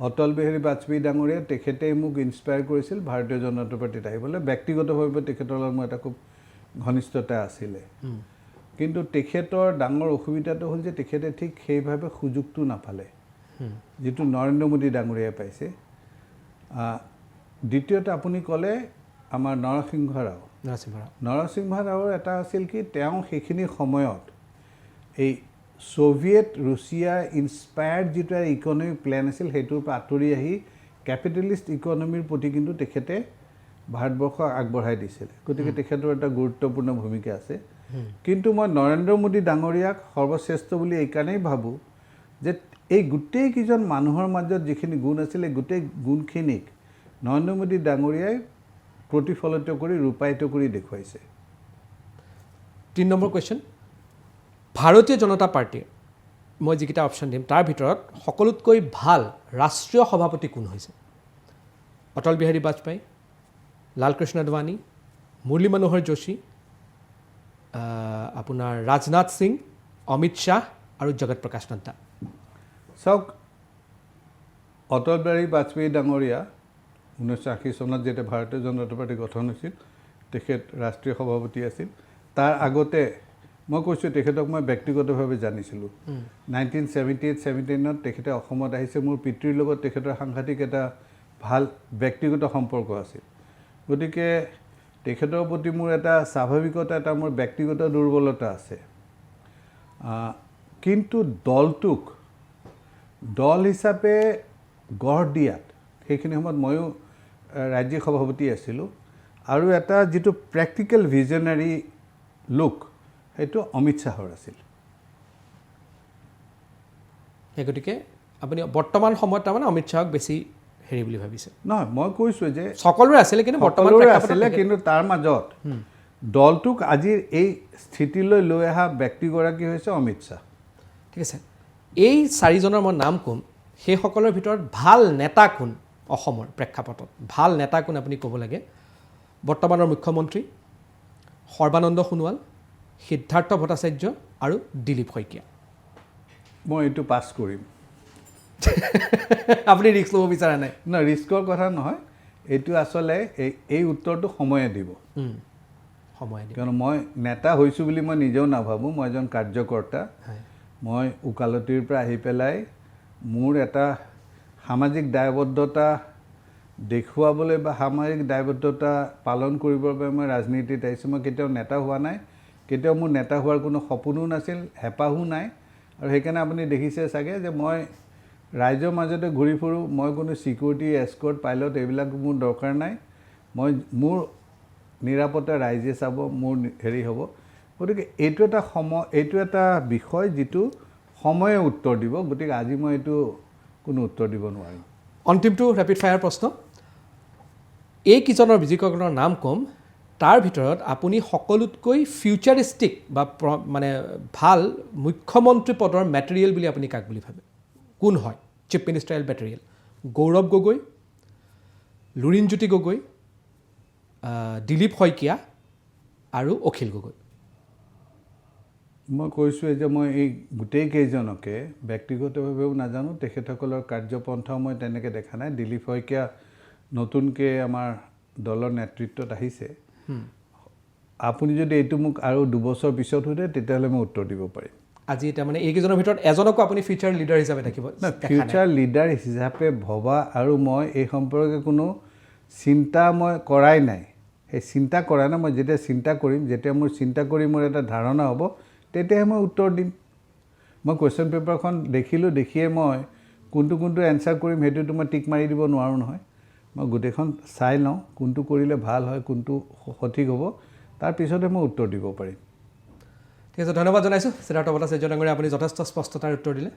অটল বিহাৰী বাজপেয়ী ডাঙৰীয়া তেখেতে মোক ইনস্পায়াৰ কৰিছিল ভাৰতীয় জনতা পাৰ্টীত আহিবলৈ ব্যক্তিগতভাৱে তেখেতৰ লগত মোৰ এটা খুব ঘনিষ্ঠতা আছিলে কিন্তু তেখেতৰ ডাঙৰ অসুবিধাটো হ'ল যে তেখেতে ঠিক সেইভাৱে সুযোগটো নাপালে যিটো নৰেন্দ্ৰ মোদী ডাঙৰীয়াই পাইছে দ্বিতীয়তে আপুনি ক'লে আমাৰ নৰসিংহ ৰাওৰ এটা আছিল কি তেওঁ সেইখিনি সময়ত এই ছ'ভিয়েট ৰুছিয়া ইনস্পায়াৰ্ড যিটো ইকনমিক প্লেন আছিল সেইটোৰ পৰা আঁতৰি আহি কেপিটেলিষ্ট ইকনমিৰ প্ৰতি কিন্তু তেখেতে ভাৰতবৰ্ষক আগবঢ়াই দিছিলে গতিকে তেখেতৰ এটা গুৰুত্বপূৰ্ণ ভূমিকা আছে কিন্তু মই নৰেন্দ্ৰ মোদী ডাঙৰীয়াক সৰ্বশ্ৰেষ্ঠ বুলি এইকাৰণেই ভাবোঁ যে এই গোটেইকেইজন মানুহৰ মাজত যিখিনি গুণ আছিল এই গোটেই গুণখিনিক নৰেন্দ্ৰ মোদী ডাঙৰীয়াই প্ৰতিফলিত কৰি ৰূপায়িত কৰি দেখুৱাইছে 3 নম্বৰ কুৱেশ্যন ভাৰতীয় জনতা পাৰ্টীৰ মই যিকেইটা অপশ্যন দিম তাৰ ভিতৰত সকলোতকৈ ভাল ৰাষ্ট্ৰীয় সভাপতি কোন হৈছে অটল বিহাৰী বাজপেয়ী লালকৃষ্ণ আদৱানী মুৰলী মনোহৰ যোশী আপোনাৰ ৰাজনাথ সিং অমিত শ্বাহ আৰু জগত প্ৰকাশ নাড্ডা চাওক অটল বিহাৰী বাজপেয়ী ডাঙৰীয়া 1980 চনত যেতিয়া ভাৰতীয় জনতা পাৰ্টী গঠন হৈছিল তেখেত ৰাষ্ট্ৰীয় সভাপতি আছিল তাৰ আগতে মই কৈছোঁ তেখেতক মই ব্যক্তিগতভাৱে জানিছিলোঁ 1978-79ত তেখেতে অসমত আহিছে মোৰ পিতৃৰ লগত তেখেতৰ সাংঘাতিক এটা ভাল ব্যক্তিগত সম্পৰ্ক আছিল গতিকে তেখেতৰ প্ৰতি মোৰ এটা স্বাভাৱিকতা এটা মোৰ ব্যক্তিগত দুৰ্বলতা আছে কিন্তু দলটোক দল হিচাপে গঢ় দিয়াত সেইখিনি সময়ত ময়ো ৰাজ্যিক সভাপতি আছিলোঁ আৰু এটা যিটো প্ৰেক্টিকেল ভিজনাৰী লুক সেইটো অমিত শ্বাহৰ আছিল সেই গতিকে আপুনি বৰ্তমান সময়ত তাৰমানে অমিত শ্বাহক বেছি হেৰি বুলি ভাবিছে নহয় মই কৈছোঁ যে সকলোৰে আছিলে কিন্তু বৰ্তমান আছিলে কিন্তু তাৰ মাজত দলটোক আজিৰ এই স্থিতিলৈ লৈ অহা ব্যক্তিগৰাকী হৈছে অমিত শ্বাহ ঠিক আছে এই 4জনৰ মই নাম ক'ম সেইসকলৰ ভিতৰত ভাল নেতা কোন অসমৰ প্ৰেক্ষাপটত ভাল নেতা কোন আপুনি ক'ব লাগে বৰ্তমানৰ মুখ্যমন্ত্ৰী সৰ্বানন্দ সোণোৱাল সিদ্ধাৰ্থ ভট্টাচাৰ্য আৰু দিলীপ শইকীয়া মই এইটো পাছ কৰিম আপুনি ৰিস্ক ল'ব বিচৰা নাই না ৰিস্কৰ কথা নহয় এইটো আচলতে এই উত্তৰটো সময়ে দিব কিয়নো মই নেতা হৈছোঁ বুলি মই নিজেও নাভাবোঁ মই এজন কাৰ্যকৰ্তা মই ওকালতিৰ পৰা আহি পেলাই মোৰ এটা সামাজিক দায়বদ্ধতা দেখুৱাবলৈ বা সামাজিক দায়বদ্ধতা পালন কৰিবৰ বাবে মই ৰাজনীতিত আহিছোঁ মই কেতিয়াও নেতা হোৱা নাই কেতিয়াও মোৰ নেতা হোৱাৰ কোনো সপোনো নাছিল, হেঁপাহো নাই। আৰু সেইকাৰণে আপুনি দেখিছে চাগে যে মই ৰাইজৰ মাজতে ঘূৰি ফুৰোঁ। মই কোনো ছিকিউৰিটি, এস্কৰ্ট, পাইলট এইবিলাক মোৰ দৰকাৰ নাই। মোৰ নিৰাপত্তা ৰাইজে চাব, মোৰ হেৰি হ'ব। গতিকে এইটো এটা বিষয় যিটো সময়ে উত্তৰ দিব। গতিকে আজি মই এইটো কোনো উত্তৰ দিব নোৱাৰিম। অন্তিমটো ৰেপিড ফায়াৰ প্ৰশ্ন। এইকেইজনৰ যিকেইজনৰ নাম ক'ম তাৰ ভিতৰত আপুনি সকলোতকৈ ফিউচাৰিষ্টিক বা মানে ভাল মুখ্যমন্ত্ৰী পদৰ মেটেৰিয়েল বুলি আপুনি কাক বুলি ভাবে? কোন হয় চিফ মিনিষ্টাৰিয়েল মেটেৰিয়েল? গৌৰৱ গগৈ, লুৰিণজ্যোতি গগৈ, দিলীপ শইকীয়া আৰু অখিল গগৈ। মই কৈছোঁৱে যে মই এই গোটেইকেইজনকে ব্যক্তিগতভাৱেও নাজানো, তেখেতসকলৰ কাৰ্যপন্থাও মই তেনেকৈ দেখা নাই। দিলীপ শইকীয়া নতুনকৈ আমাৰ দলৰ নেতৃত্বত আহিছে। আপুনি যদি এইটো মোক আৰু 2 বছৰ পিছত সোধে তেতিয়াহ'লে মই উত্তৰ দিব পাৰিম। আজি তাৰমানে এইকেইজনৰ ভিতৰত এজনকো আপুনি ফিউচাৰ লিডাৰ হিচাপে দেখিব? ফিউচাৰ লিডাৰ হিচাপে ভবা আৰু মই এই সম্পৰ্কে কোনো চিন্তা মই কৰাই নাই। সেই চিন্তা কৰা নাই। মই যেতিয়া চিন্তা কৰিম, যেতিয়া মোৰ চিন্তা কৰি মোৰ এটা ধাৰণা হ'ব, তেতিয়াহে মই উত্তৰ দিম। মই কুৱেশ্যন পেপাৰখন দেখিয়ে মই কোনটো এনচাৰ কৰিম সেইটোতো মই টিক মাৰি দিব নোৱাৰোঁ নহয়। মই গোটেইখন চাই লওঁ কোনটো কৰিলে ভাল হয়, কোনটো সঠিক হ'ব, তাৰপিছতহে মই উত্তৰ দিব পাৰিম। ঠিক আছে, ধন্যবাদ জনাইছোঁ সিদ্ধাৰ্থ ভট্টাচাৰ্য ডাঙৰীয়া। আপুনি যথেষ্ট স্পষ্টতাৰ উত্তৰ দিলে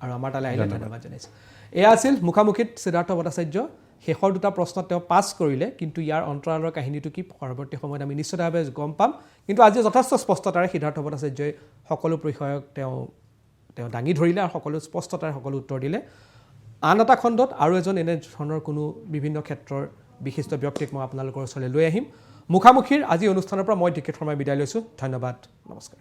আৰু আমাৰ তালৈ আহিলে ধন্যবাদ জনাইছোঁ। এয়া আছিল মুখামুখিত সিদ্ধাৰ্থ ভট্টাচাৰ্য। শেষৰ 2টা প্ৰশ্নত তেওঁ পাছ কৰিলে, কিন্তু ইয়াৰ অন্তৰালৰ কাহিনীটো কি পৰৱৰ্তী সময়ত আমি নিশ্চিতভাৱে গম পাম। কিন্তু আজি যথেষ্ট স্পষ্টতাৰে সিদ্ধাৰ্থ ভট্টাচাৰ্যই সকলো বিষয়ক তেওঁ দাঙি ধৰিলে আৰু সকলো স্পষ্টতাৰে সকলো উত্তৰ দিলে। আন এটা খণ্ডত আৰু এজন এনে ধৰণৰ কোনো বিভিন্ন ক্ষেত্ৰৰ বিশিষ্ট ব্যক্তিক মই আপোনালোকৰ ওচৰলৈ লৈ আহিম। মুখামুখিৰ আজি অনুষ্ঠানৰ পৰা মই ডিকেট শৰ্মাই বিদায় লৈছোঁ। ধন্যবাদ, নমস্কাৰ।